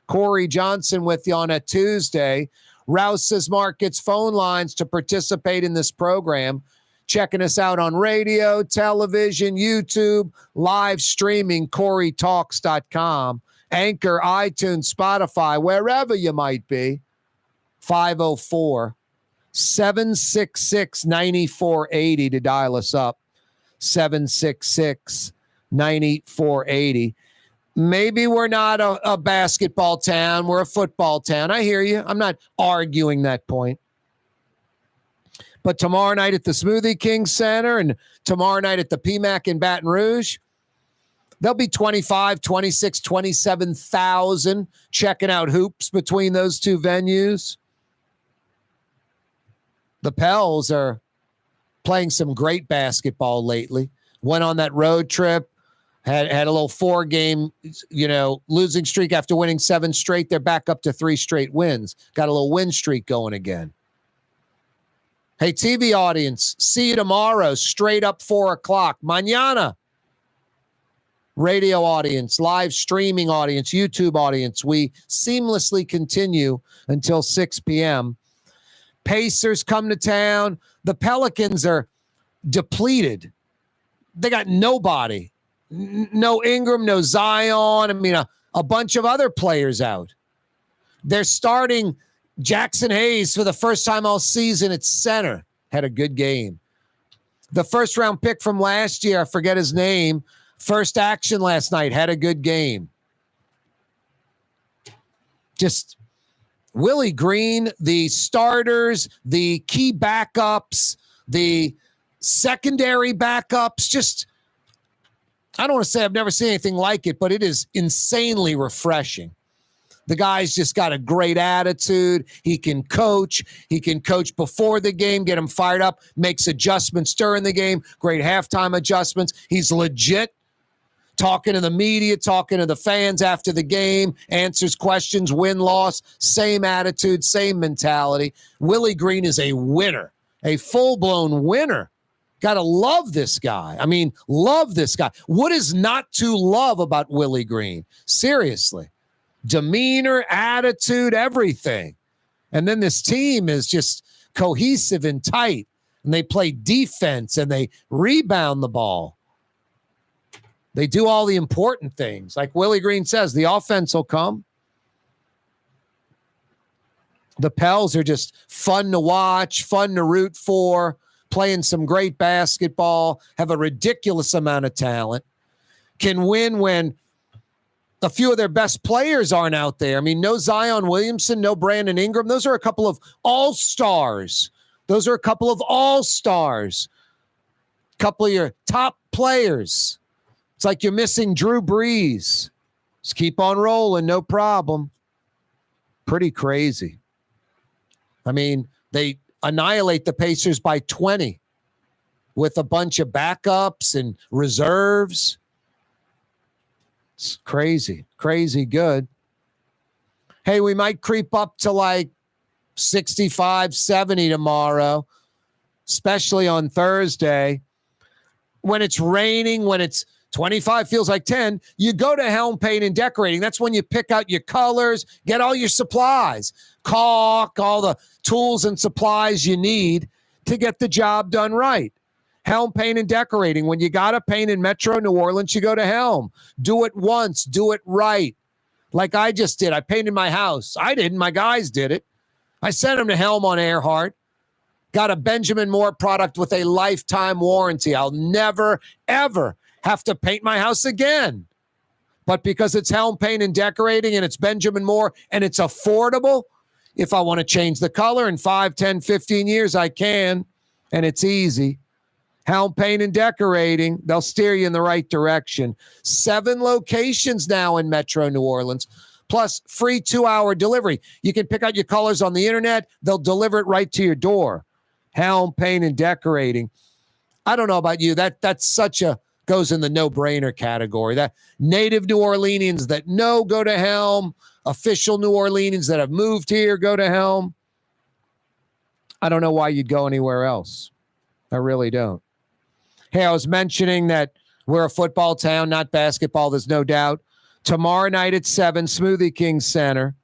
[SPEAKER 1] Corey Johnson with you on a Tuesday. Rouse's Markets phone lines to participate in this program. Checking us out on radio, television, YouTube, live streaming, CoreyTalks.com, Anchor, iTunes, Spotify, wherever you might be. 504-766-9480 to dial us up. 766-9480. Maybe we're not a basketball town. We're a football town. I hear you. I'm not arguing that point. But tomorrow night at the Smoothie King Center and tomorrow night at the PMAC in Baton Rouge, There'll be 25, 26, 27,000 checking out hoops between those two venues. The Pels are playing some great basketball lately. Went on that road trip, had a little 4-game, losing streak after winning 7 straight. They're back up to 3 straight wins. Got a little win streak going again. Hey, TV audience, see you tomorrow, straight up 4 o'clock. Mañana. Radio audience, live streaming audience, YouTube audience. We seamlessly continue until 6 p.m. Pacers come to town. The Pelicans are depleted. They got nobody. No Ingram, no Zion. I mean, a bunch of other players out. They're starting Jackson Hayes for the first time all season at center. Had a good game. The first round pick from last year, I forget his name, first action last night, had a good game. Just Willie Green, the starters, the key backups, the secondary backups, just, I don't want to say I've never seen anything like it, but it is insanely refreshing. The guy's just got a great attitude. He can coach. He can coach before the game, get him fired up, makes adjustments during the game, great halftime adjustments. He's legit, talking to the media, talking to the fans after the game, answers questions, win-loss, same attitude, same mentality. Willie Green is a winner, a full-blown winner. Got to love this guy. I mean, love this guy. What is not to love about Willie Green? Seriously. Demeanor, attitude, everything. And then this team is just cohesive and tight, and they play defense and they rebound the ball. They do all the important things. Like Willie Green says, the offense will come. The Pels are just fun to watch, fun to root for, playing some great basketball, have a ridiculous amount of talent, can win when a few of their best players aren't out there. I mean, no Zion Williamson, no Brandon Ingram. Those are a couple of all-stars. Those are a couple of all-stars. A couple of your top players. It's like you're missing Drew Brees. Just keep on rolling, no problem. Pretty crazy. I mean, they annihilate the Pacers by 20 with a bunch of backups and reserves. It's crazy, crazy good. Hey, we might creep up to like 65, 70 tomorrow, especially on Thursday. When it's raining, when it's 25 feels like 10, you go to Helm Paint and Decorating. That's when you pick out your colors, get all your supplies, caulk, all the tools and supplies you need to get the job done right. Helm Paint and Decorating. When you got to paint in Metro New Orleans, you go to Helm. Do it once. Do it right. Like I just did. I painted my house. I didn't. My guys did it. I sent them to Helm on Earhart. Got a Benjamin Moore product with a lifetime warranty. I'll never, ever have to paint my house again. But because it's Helm Paint and Decorating and it's Benjamin Moore and it's affordable, if I want to change the color in 5, 10, 15 years, I can. And it's easy. Helm Paint and Decorating, they'll steer you in the right direction. 7 locations now in Metro New Orleans, plus free 2-hour delivery. You can pick out your colors on the internet. They'll deliver it right to your door. Helm Paint and Decorating. I don't know about you. That's such a, goes in the no-brainer category. That native New Orleanians that know go to Helm. Official New Orleanians that have moved here go to Helm. I don't know why you'd go anywhere else. I really don't. Hey, I was mentioning that we're a football town, not basketball. There's no doubt. Tomorrow night at 7, Smoothie King Center,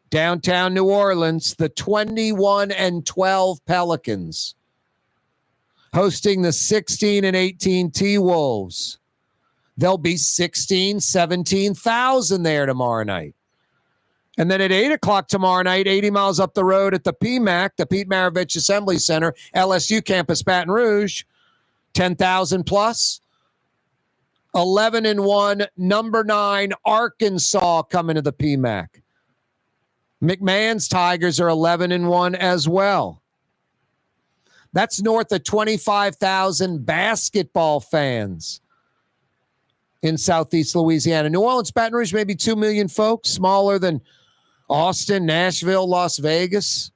[SPEAKER 1] downtown New Orleans, the 21-12 Pelicans hosting the 16-18 T-Wolves. There'll be 17,000 there tomorrow night. And then at 8 o'clock tomorrow night, 80 miles up the road at the PMAC, the Pete Maravich Assembly Center, LSU campus, Baton Rouge, 10,000 plus. 11-1, number 9, Arkansas coming to the PMAC. McMahon's Tigers are 11-1 as well. That's north of 25,000 basketball fans. in Southeast Louisiana. New Orleans, Baton Rouge, maybe 2 million folks, smaller than Austin, Nashville, Las Vegas.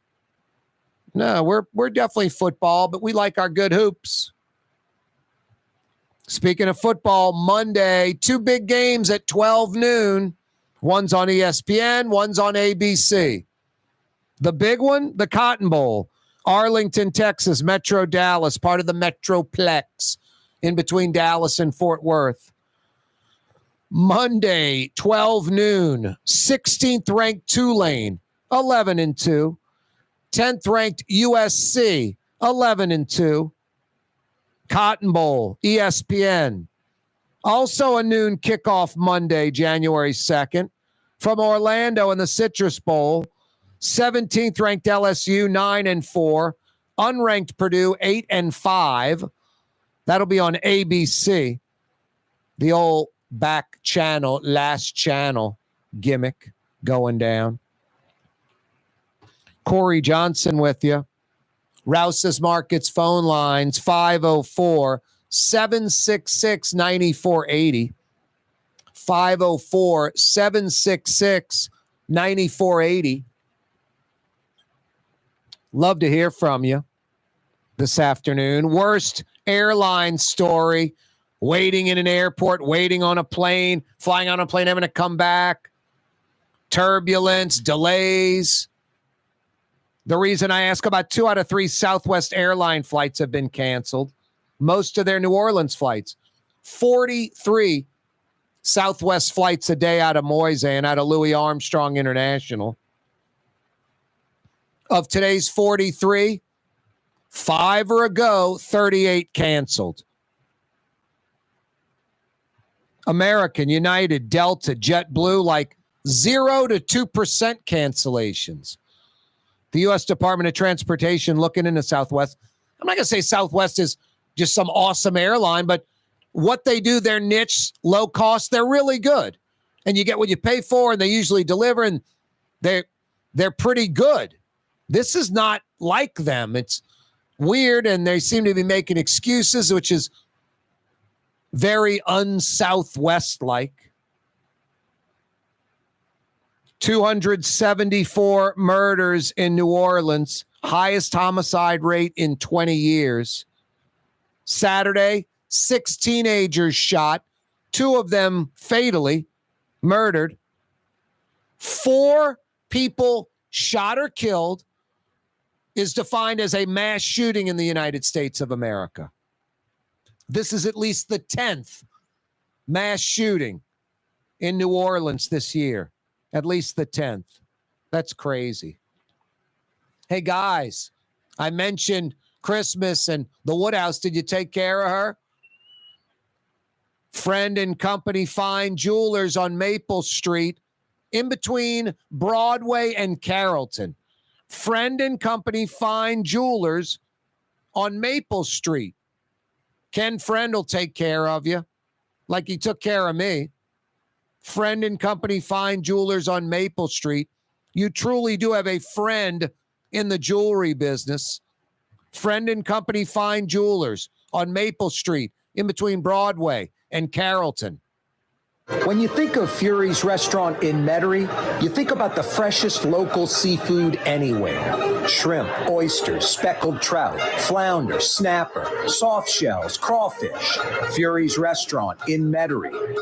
[SPEAKER 1] No, we're definitely football, but we like our good hoops. Speaking of football, Monday, 2 big games at 12 noon. One's on ESPN, one's on ABC. The big one, the Cotton Bowl, Arlington, Texas, Metro Dallas, part of the Metroplex in between Dallas and Fort Worth. Monday, 12 noon, 16th ranked Tulane, 11-2. 10th ranked USC, 11-2. Cotton Bowl, ESPN. Also a noon kickoff Monday, January 2nd. From Orlando in the Citrus Bowl, 17th ranked LSU, 9-4. Unranked Purdue, 8-5. That'll be on ABC. The old back channel, last channel gimmick going down. Corey Johnson with you. Rouse's Markets phone lines, 504-766-9480. 504-766-9480. Love to hear from you this afternoon. Worst airline story. Waiting in an airport, waiting on a plane, flying on a plane, having to come back. Turbulence, delays. The reason I ask, about 2 out of 3 Southwest airline flights have been canceled. Most of their New Orleans flights. 43 Southwest flights a day out of Moise and out of Louis Armstrong International. Of today's 43, 5 are a go, 38 canceled. American, United, Delta, JetBlue, like 0 to 2% cancellations. The U.S. Department of Transportation looking into Southwest. I'm not going to say Southwest is just some awesome airline, but what they do, their niche, low cost, they're really good. And you get what you pay for, and they usually deliver, and they're pretty good. This is not like them. It's weird, and they seem to be making excuses, which is very un-Southwest-like. 274 murders in New Orleans, highest homicide rate in 20 years. Saturday, 6 teenagers shot, 2 of them fatally murdered. 4 people shot or killed is defined as a mass shooting in the United States of America. This is at least the 10th mass shooting in New Orleans this year. At least the 10th. That's crazy. Hey, guys, I mentioned Christmas and the Woodhouse. Did you take care of her? Friend and Company Fine Jewelers on Maple Street, in between Broadway and Carrollton. Friend and Company Fine Jewelers on Maple Street. Ken Friend will take care of you like he took care of me. Friend and Company Fine Jewelers on Maple Street. You truly do have a friend in the jewelry business. Friend and Company Fine Jewelers on Maple Street, in between Broadway and Carrollton.
[SPEAKER 13] When you think of Fury's restaurant in Metairie, you think about the freshest local seafood anywhere. Shrimp, oysters, speckled trout, flounder, snapper, soft shells, crawfish. Fury's restaurant in Metairie.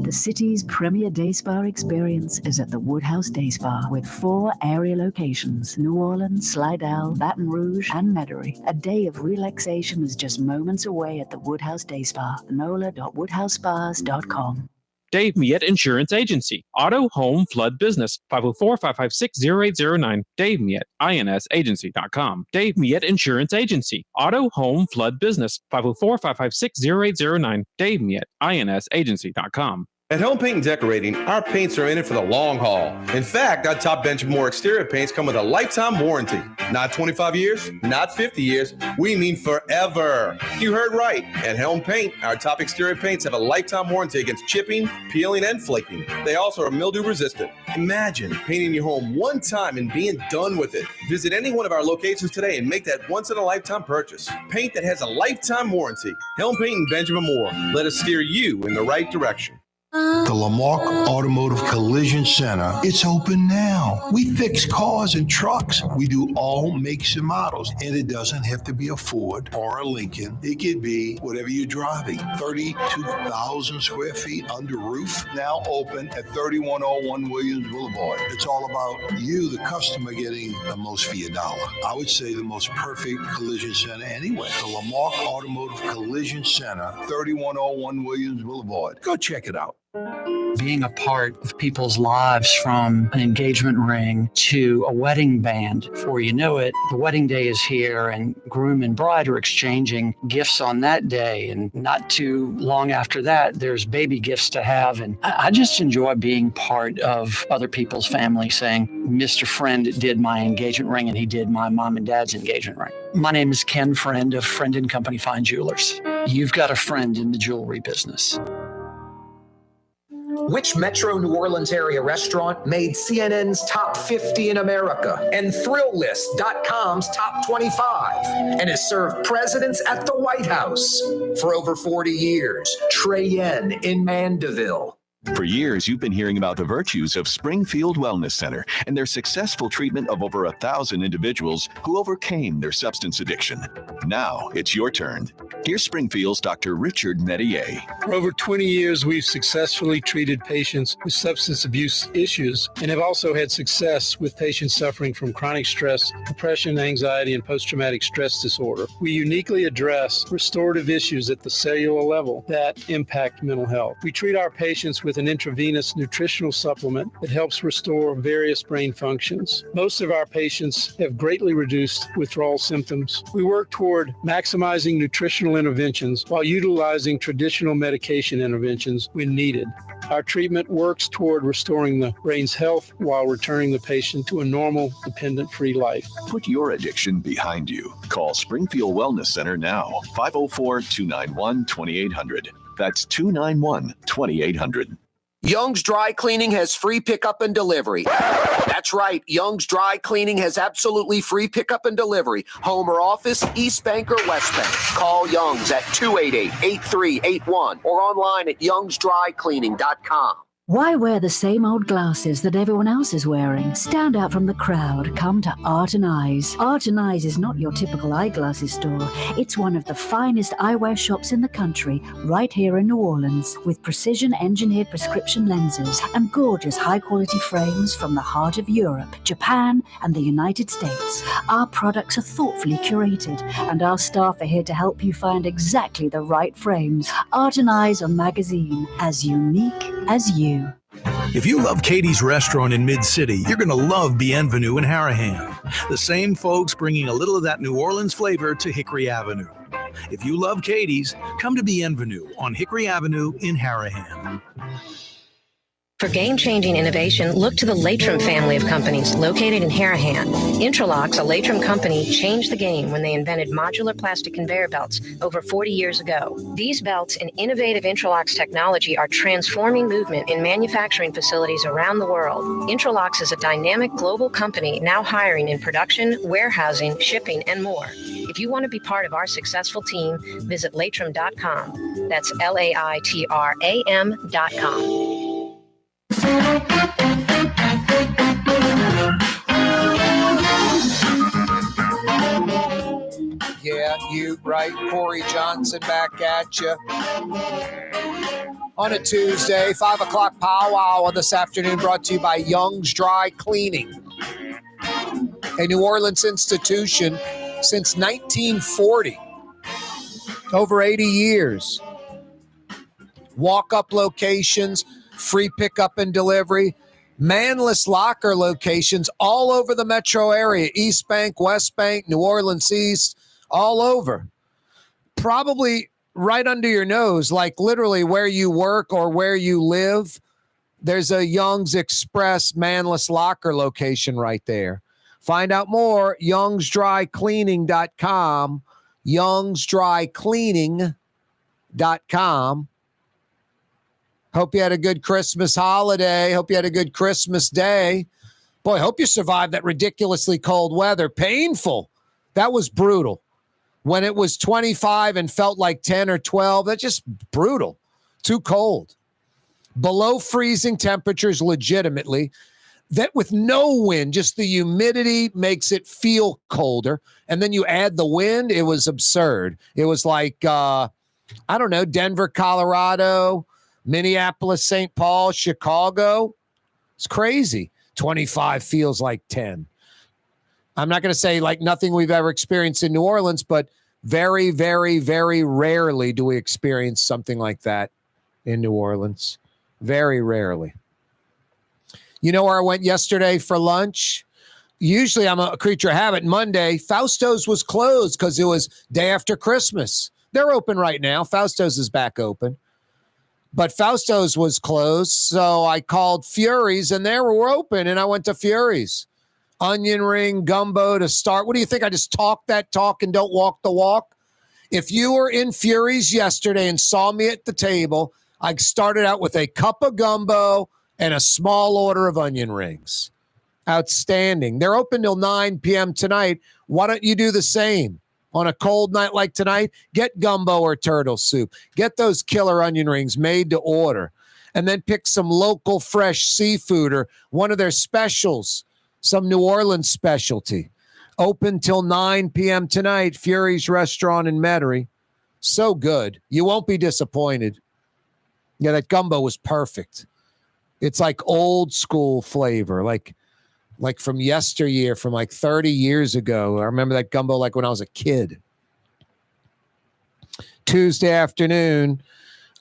[SPEAKER 3] The city's premier day spa experience is at the Woodhouse Day Spa with 4 area locations: New Orleans, Slidell, Baton Rouge, and Metairie. A day of relaxation is just moments away at the Woodhouse Day Spa. NOLA.woodhousespas.com.
[SPEAKER 15] Dave Miette Insurance Agency. Auto, home, flood business. 504-556-0809. Dave Miette, INSagency.com. Dave Miette Insurance Agency. Auto, home, flood business. 504-556-0809. Dave Miette, INSagency.com.
[SPEAKER 19] At Home Paint and Decorating, our paints are in it for the long haul. In fact, our top Benjamin exterior paints come with a lifetime warranty. Not 25 years, not 50 years, we mean forever. You heard right. At Helm Paint, our top exterior paints have a lifetime warranty against chipping, peeling, and flaking. They also are mildew resistant. Imagine painting your home one time and being done with it. Visit any one of our locations today and make that once-in-a-lifetime purchase. Paint that has a lifetime warranty. Helm Paint and Benjamin Moore. Let us steer you in the right direction.
[SPEAKER 6] The Lamarck Automotive Collision Center, it's open now. We fix cars and trucks. We do all makes and models. And it doesn't have to be a Ford or a Lincoln. It could be whatever you're driving. 32,000 square feet under roof, now open at 3101 Williams Boulevard. It's all about you, the customer, getting the most for your dollar. I would say the most perfect collision center anyway. The Lamarck Automotive Collision Center, 3101 Williams Boulevard. Go check it out.
[SPEAKER 7] Being a part of people's lives, from an engagement ring to a wedding band. Before you know it, the wedding day is here and groom and bride are exchanging gifts on that day. And not too long after that, there's baby gifts to have. And I just enjoy being part of other people's family, saying, Mr. Friend did my engagement ring and he did my mom and dad's engagement ring. My name is Ken Friend of Friend & Company Fine Jewelers. You've got a friend in the jewelry business.
[SPEAKER 13] Which Metro New Orleans area restaurant made CNN's top 50 in America and ThrillList.com's top 25 and has served presidents at the White House for over 40 years? Trey Yen in Mandeville.
[SPEAKER 2] For years, you've been hearing about the virtues of Springfield Wellness Center and their successful treatment of over 1,000 individuals who overcame their substance addiction. Now it's your turn. Here's Springfield's Dr. Richard Medier.
[SPEAKER 14] For over 20 years, we've successfully treated patients with substance abuse issues and have also had success with patients suffering from chronic stress, depression, anxiety, and post-traumatic stress disorder. We uniquely address restorative issues at the cellular level that impact mental health. We treat our patients with an intravenous nutritional supplement that helps restore various brain functions. Most of our patients have greatly reduced withdrawal symptoms. We work toward maximizing nutritional interventions while utilizing traditional medication interventions when needed. Our treatment works toward restoring the brain's health while returning the patient to a normal, dependent-free life.
[SPEAKER 2] Put your addiction behind you. Call Springfield Wellness Center now, 504-291-2800. That's 291-2800.
[SPEAKER 4] Young's Dry Cleaning has free pickup and delivery. That's right. Young's Dry Cleaning has absolutely free pickup and delivery. Home or office, East Bank or West Bank. Call Young's at 288-8381 or online at youngsdrycleaning.com.
[SPEAKER 3] Why wear the same old glasses that everyone else is wearing? Stand out from the crowd. Come to Art and Eyes. Art and Eyes is not your typical eyeglasses store. It's one of the finest eyewear shops in the country, right here in New Orleans, with precision-engineered prescription lenses and gorgeous high-quality frames from the heart of Europe, Japan, and the United States. Our products are thoughtfully curated, and our staff are here to help you find exactly the right frames. Art and Eyes on magazine, as unique as you.
[SPEAKER 5] If you love Katie's Restaurant in Mid-City, you're going to love Bienvenue in Harahan. The same folks bringing a little of that New Orleans flavor to Hickory Avenue. If you love Katie's, come to Bienvenue on Hickory Avenue in Harahan.
[SPEAKER 18] For game-changing innovation, look to the Latrim family of companies located in Harahan. Interlocks, a Latrim company, changed the game when they invented modular plastic conveyor belts over 40 years ago. These belts and innovative Interlocks technology are transforming movement in manufacturing facilities around the world. Interlocks is a dynamic global company now hiring in production, warehousing, shipping, and more. If you want to be part of our successful team, visit latrim.com. That's LAITRAM.com.
[SPEAKER 4] Yeah, you right. Corey Johnson back at you. On a Tuesday, 5 o'clock powwow on this afternoon, brought to you by Young's Dry Cleaning, a New Orleans institution since 1940. Over 80 years. Walk-up locations, free pickup and delivery, manless locker locations all over the metro area, East Bank, West Bank, New Orleans East, all over. Probably
[SPEAKER 1] right under your nose, like literally where you work or where you live. There's a Young's Express manless locker location right there. Find out more, youngsdrycleaning.com, youngsdrycleaning.com. Hope you had a good Christmas holiday. Hope you had a good Christmas day. Boy, hope you survived that ridiculously cold weather. Painful. That was brutal. When it was 25 and felt like 10 or 12, that's just brutal. Too cold. Below freezing temperatures legitimately. That with no wind, just the humidity makes it feel colder. And then you add the wind, it was absurd. It was like, I don't know, Denver, Colorado, Minneapolis, St. Paul, Chicago. It's crazy. 25 feels like 10. I'm not going to say like nothing we've ever experienced in New Orleans, but very, very, very rarely do we experience something like that in New Orleans. Very rarely. You know where I went yesterday for lunch? Usually I'm a creature of habit. Monday, Fausto's was closed because it was day after Christmas. They're open right now. Fausto's is back open. But Fausto's was closed, so I called Fury's, and they were open, and I went to Fury's. Onion ring, gumbo to start. What do you think? I just talk that talk and don't walk the walk? If you were in Fury's yesterday and saw me at the table, I started out with a cup of gumbo and a small order of onion rings. Outstanding. They're open till 9 p.m. tonight. Why don't you do the same? On a cold night like tonight, get gumbo or turtle soup. Get those killer onion rings made to order. And then pick some local fresh seafood or one of their specials, some New Orleans specialty. Open till 9 p.m. tonight, Fury's Restaurant in Metairie. So good. You won't be disappointed. Yeah, that gumbo was perfect. It's like old school flavor, like from yesteryear, from like 30 years ago. I remember that gumbo like when I was a kid. Tuesday afternoon,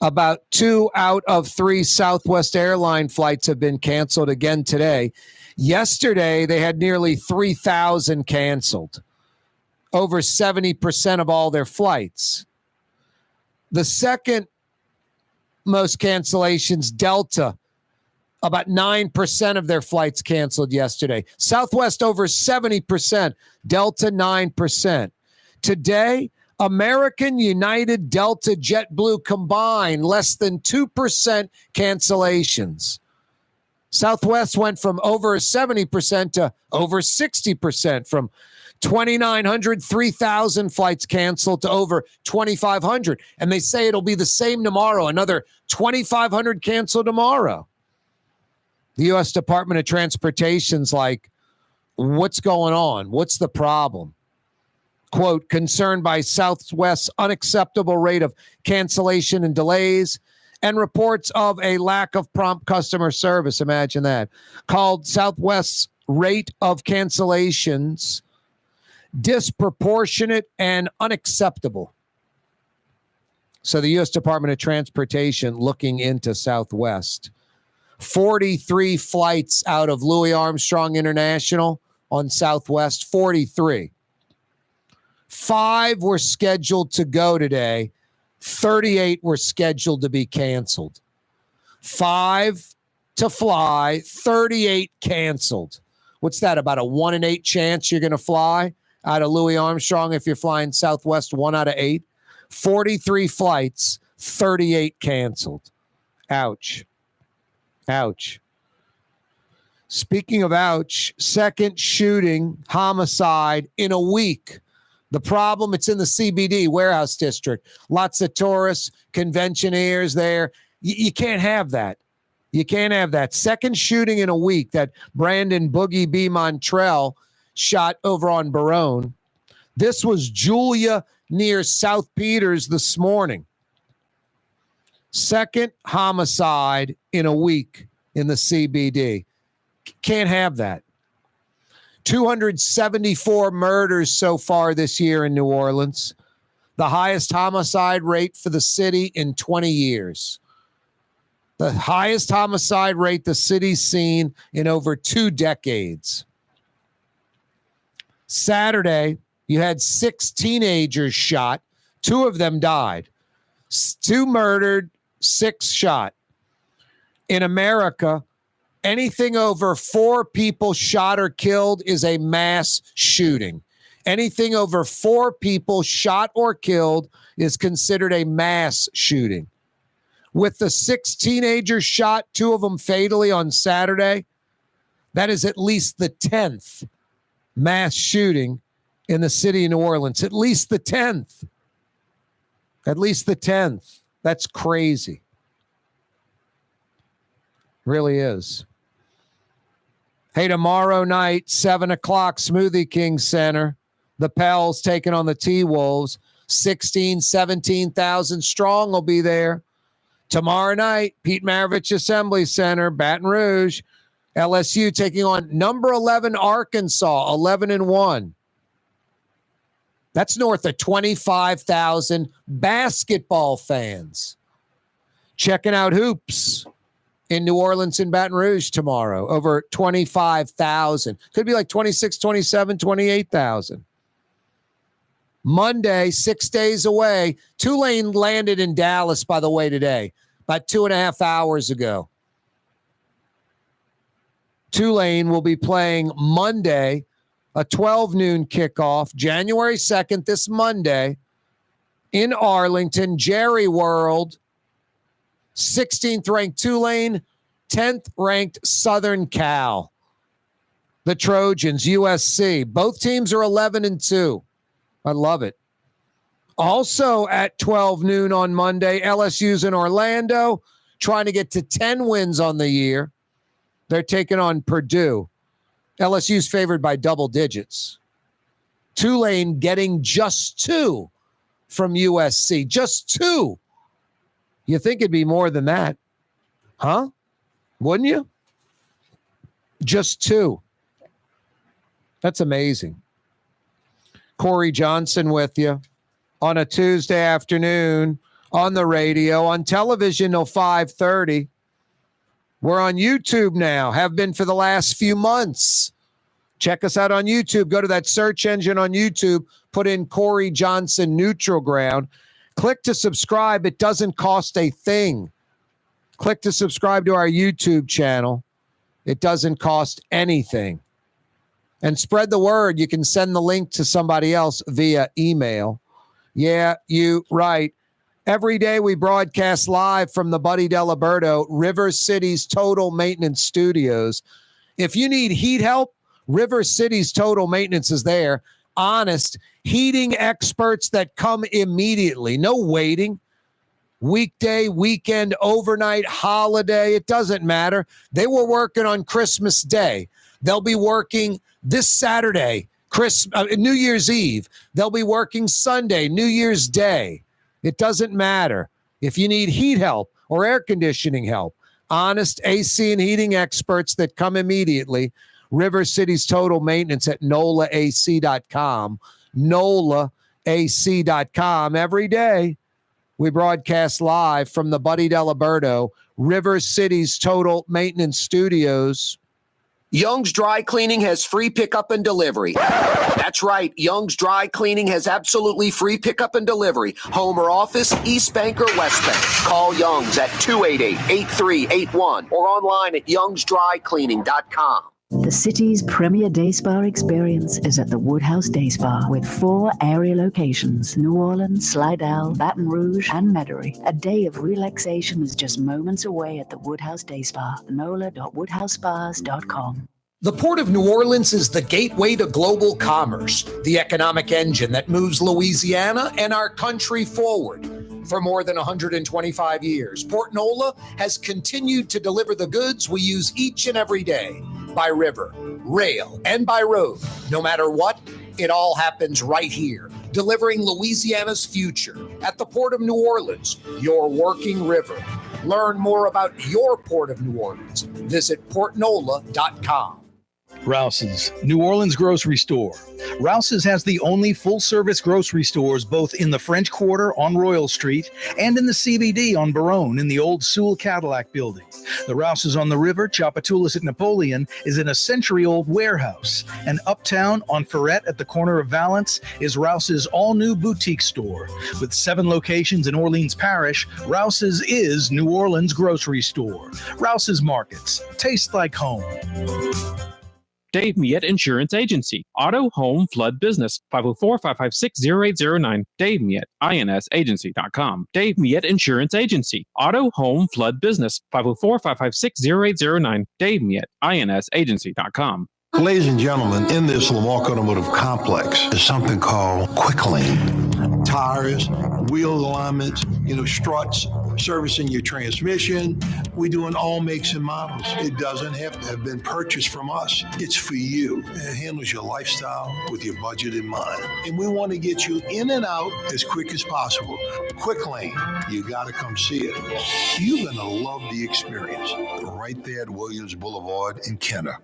[SPEAKER 1] about 2 out of 3 Southwest airline flights have been canceled again today. Yesterday, they had nearly 3,000 canceled, over 70% of all their flights. The second most cancellations, Delta, about 9% of their flights canceled yesterday. Southwest over 70%, Delta 9%. Today, American, United, Delta, JetBlue combined, less than 2% cancellations. Southwest went from over 70% to over 60%, from 2,900, 3,000 flights canceled to over 2,500. And they say it'll be the same tomorrow, another 2,500 canceled tomorrow. The U.S. Department of Transportation's like, what's going on? What's the problem? Quote, concerned by Southwest's unacceptable rate of cancellation and delays and reports of a lack of prompt customer service. Imagine that. Called Southwest's rate of cancellations disproportionate and unacceptable. So the U.S. Department of Transportation looking into Southwest. 43 flights out of Louis Armstrong International on Southwest, 43. 5 were scheduled to go today. 38 were scheduled to be canceled. 5 to fly, 38 canceled. What's that, about a 1 in 8 chance you're going to fly out of Louis Armstrong if you're flying Southwest, 1 out of 8? 43 flights, 38 canceled. Ouch. Ouch. Speaking of ouch, second shooting, homicide in a week. The problem, it's in the CBD, Warehouse District. Lots of tourists, conventioneers there. You can't have that. You can't have that. Second shooting in a week that Brandon Boogie B. Montrell shot over on Barone. This was Julia near South Peters this morning. Second homicide in a week in the CBD. Can't have that. 274 murders so far this year in New Orleans. The highest homicide rate for the city in 20 years. The highest homicide rate the city's seen in over 2 decades. Saturday, you had 6 teenagers shot. 2 of them died. 2 murdered, 6 shot. In America, anything over 4 people shot or killed is a mass shooting. Anything over 4 people shot or killed is considered a mass shooting. With the 6 teenagers shot, 2 of them fatally on Saturday, that is at least the 10th mass shooting in the city of New Orleans. At least the 10th. At least the 10th. That's crazy. Really is. Hey, tomorrow night, 7 o'clock, Smoothie King Center. The Pels taking on the T-Wolves. 17,000 strong will be there. Tomorrow night, Pete Maravich Assembly Center, Baton Rouge. LSU taking on number 11 Arkansas, 11-1. That's north of 25,000 basketball fans checking out hoops in New Orleans and Baton Rouge tomorrow. Over 25,000. Could be like 26, 27, 28,000. Monday, 6 days away. Tulane landed in Dallas, by the way, today, about 2.5 hours ago. Tulane will be playing Monday, a 12 noon kickoff, January 2nd, this Monday, in Arlington, Jerry World. 16th ranked Tulane, 10th ranked Southern Cal. The Trojans, USC. Both teams are 11-2. I love it. Also at 12 noon on Monday, LSU's in Orlando, trying to get to 10 wins on the year. They're taking on Purdue. LSU's favored by double digits. Tulane getting just 2 from USC. Just 2. You think it'd be more than that, huh? Wouldn't you? Just 2. That's amazing. Corey Johnson with you on a Tuesday afternoon on the radio, on television till 5:30. We're on YouTube now, have been for the last few months. Check us out on YouTube. Go to that search engine on YouTube, put in Corey Johnson Neutral Ground. Click to subscribe. It doesn't cost a thing. Click to subscribe to our YouTube channel. It doesn't cost anything. And spread the word. You can send the link to somebody else via email. Yeah, you right. Every day we broadcast live from the Buddy Diliberto River City's Total Maintenance Studios. If you need heat help, River City's Total Maintenance is there. Honest heating experts that come immediately. No waiting. Weekday, weekend, overnight, holiday, it doesn't matter. They were working on Christmas Day. They'll be working this Saturday, New Year's Eve. They'll be working Sunday, New Year's Day. It doesn't matter. If you need heat help or air conditioning help, honest AC and heating experts that come immediately. River City's Total Maintenance at NOLAAC.com. NOLAAC.com. Every day we broadcast live from the Buddy Diliberto River City's Total Maintenance Studios.
[SPEAKER 4] Young's Dry Cleaning has free pickup and delivery. That's right. Young's Dry Cleaning has absolutely free pickup and delivery. Home or office, East Bank or West Bank. Call Young's at 288-8381 or online at youngsdrycleaning.com.
[SPEAKER 3] The city's premier day spa experience is at the Woodhouse Day Spa with 4 area locations: New Orleans, Slidell, Baton Rouge, and Metairie. A day of relaxation is just moments away at the Woodhouse Day Spa. NOLA.woodhousespas.com.
[SPEAKER 4] The Port of New Orleans is the gateway to global commerce, the economic engine that moves Louisiana and our country forward. For more than 125 years, Port Nola has continued to deliver the goods we use each and every day, by river, rail, and by road. No matter what, it all happens right here, delivering Louisiana's future at the Port of New Orleans, your working river. Learn more about your Port of New Orleans. Visit portnola.com.
[SPEAKER 5] Rouse's, New Orleans grocery store. Rouse's has the only full-service grocery stores both in the French Quarter on Royal Street and in the CBD on Baronne in the old Sewell Cadillac building. The Rouse's on the river, Tchoupitoulas at Napoleon, is in a century-old warehouse. And uptown on Ferret at the corner of Valence is Rouse's all-new boutique store. With 7 locations in Orleans Parish, Rouse's is New Orleans grocery store. Rouse's Markets. Taste like home.
[SPEAKER 15] Dave Miette Insurance Agency. Auto, home, flood, business. 504-556-0809. Dave Miette, insagency.com. Dave Miette Insurance Agency. Auto, home, flood, business. 504-556-0809. Dave Miette, insagency.com.
[SPEAKER 6] Ladies and gentlemen, in this Lamarck Automotive Complex is something called Quick Lane. Tires, wheel alignments, struts, servicing your transmission. We do in all makes and models. It doesn't have to have been purchased from us. It's for you. It handles your lifestyle with your budget in mind. And we want to get you in and out as quick as possible. Quick Lane, you got to come see it. You're going to love the experience. Right there at Williams Boulevard in Kenner.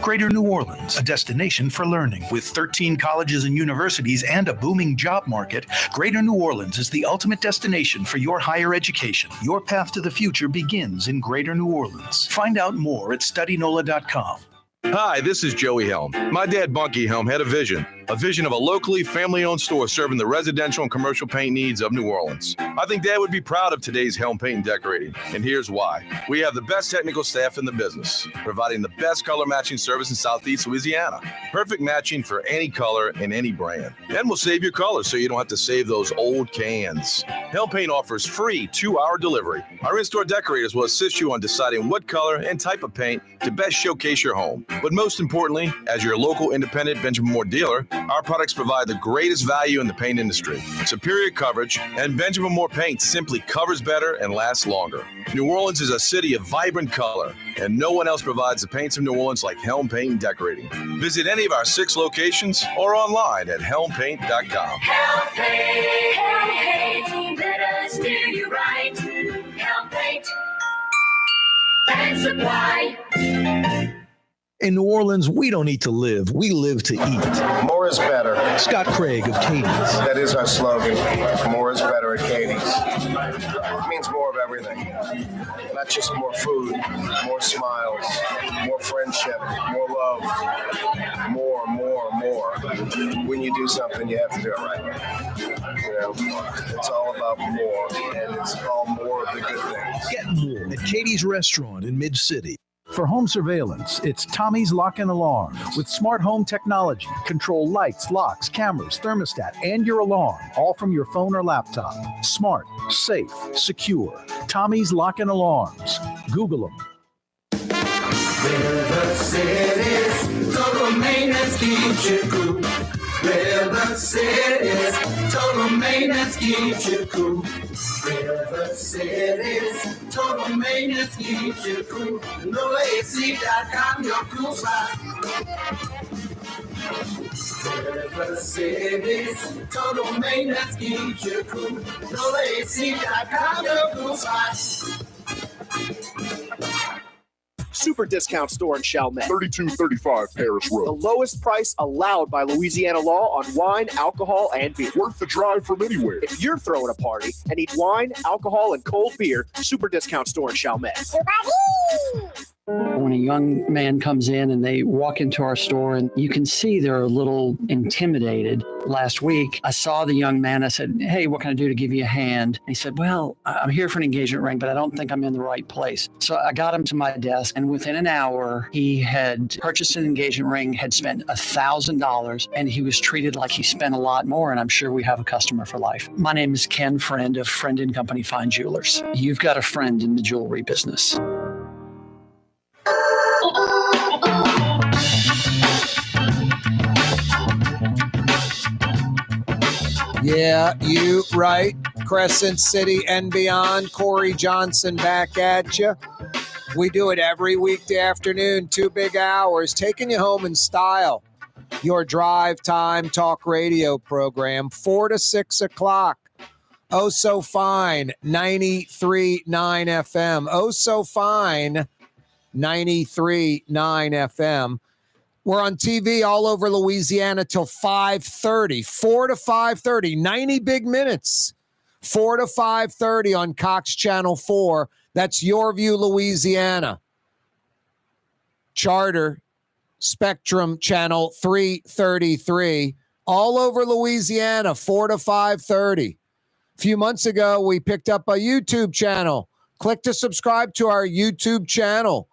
[SPEAKER 5] Greater New Orleans, a destination for learning. With 13 colleges and universities and a booming job market, Greater New Orleans is the ultimate destination for your higher education. Your path to the future begins in Greater New Orleans. Find out more at studynola.com.
[SPEAKER 19] Hi, this is Joey Helm. My dad, Bunky Helm, had a vision of a locally family-owned store serving the residential and commercial paint needs of New Orleans. I think Dad would be proud of today's Helm Paint and Decorating, and here's why. We have the best technical staff in the business, providing the best color matching service in Southeast Louisiana. Perfect matching for any color and any brand. And we'll save your colors so you don't have to save those old cans. Helm Paint offers free 2-hour delivery. Our in-store decorators will assist you on deciding what color and type of paint to best showcase your home. But most importantly, as your local independent Benjamin Moore dealer, our products provide the greatest value in the paint industry, superior coverage, and Benjamin Moore paint simply covers better and lasts longer. New Orleans is a city of vibrant color, and no one else provides the paints of New Orleans like Helm Paint and Decorating. Visit any of our 6 locations or online at helmpaint.com.
[SPEAKER 8] Helm Paint, let us steer you right. Helm Paint and Supply.
[SPEAKER 5] In New Orleans, we don't eat to live, we live to eat.
[SPEAKER 9] More is better.
[SPEAKER 5] Scott Craig of Katie's.
[SPEAKER 9] That is our slogan. More is better at Katie's. It means more of everything. Not just more food, more smiles, more friendship, more love, more. When you do something, you have to do it right. It's all about more, and it's all more of the good things.
[SPEAKER 5] Get more at Katie's Restaurant in Mid-City. For home surveillance, it's Tommy's Lock and Alarm. With smart home technology, control lights, locks, cameras, thermostat, and your alarm, all from your phone or laptop. Smart, safe, secure. Tommy's Lock and Alarms. Google them.
[SPEAKER 8] River City's total maintenance keeps you cool. River City's total maintenance keeps you cool. River City's total maintenance keeps you cool. NoAC.com, your cool spot. River City's total maintenance keeps you cool. NoAC.com, your cool spot.
[SPEAKER 16] Super discount store in Chalmette.
[SPEAKER 11] 3235 Paris
[SPEAKER 16] The
[SPEAKER 11] Road.
[SPEAKER 16] lowest price allowed by Louisiana law on wine, alcohol, and beer.
[SPEAKER 11] Worth the drive from anywhere.
[SPEAKER 16] If you're throwing a party and need wine, alcohol, and cold beer, super discount store in Chalmette.
[SPEAKER 7] When a young man comes in and they walk into our store and you can see they're a little intimidated. Last week, I saw the young man. I said, "Hey, what can I do to give you a hand?" And he said, "Well, I'm here for an engagement ring, but I don't think I'm in the right place." So I got him to my desk, and within an hour, he had purchased an engagement ring, had spent $1,000, and he was treated like he spent a lot more, and I'm sure we have a customer for life. My name is Ken Friend of Friend & Company Fine Jewelers. You've got a friend in the jewelry business.
[SPEAKER 1] Yeah, you right. Crescent City and beyond. Corey Johnson back at you. We do it every weekday afternoon, 2 big hours, taking you home in style. Your drive time talk radio program, 4 to 6 o'clock. Oh, so fine, 93.9 FM. Oh, so fine, 93.9 FM. We're on TV all over Louisiana till 5:30, 4 to 5:30, 90 big minutes, 4 to 5:30 on Cox Channel 4. That's Your View, Louisiana. Charter, Spectrum Channel 333, all over Louisiana, 4 to 5:30. A few months ago, we picked up a YouTube channel. Click to subscribe to our YouTube channel.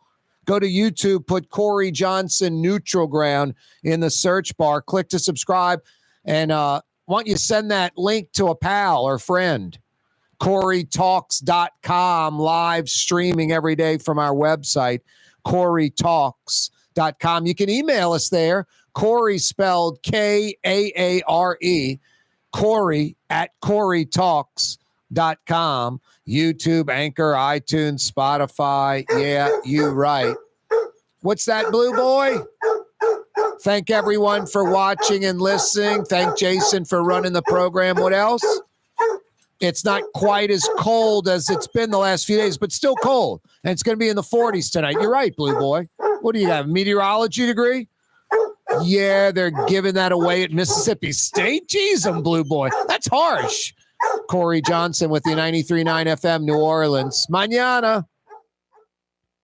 [SPEAKER 1] Go to YouTube, put Corey Johnson Neutral Ground in the search bar. Click to subscribe. And want you to send that link to a pal or friend. CoreyTalks.com, live streaming every day from our website, CoreyTalks.com. You can email us there. Corey spelled Kaare. Corey at CoreyTalks.com. YouTube, Anchor, iTunes, Spotify. Yeah, you right. What's that, Blue Boy? Thank everyone for watching and listening. Thank Jason for running the program. What else? It's not quite as cold as it's been the last few days, but still cold. And it's going to be in the 40s tonight. You're right, Blue Boy. What do you have, a meteorology degree? Yeah, they're giving that away at Mississippi State. Jeez, Blue Boy. That's harsh. Corey Johnson with the 93.9 FM, New Orleans. Mañana.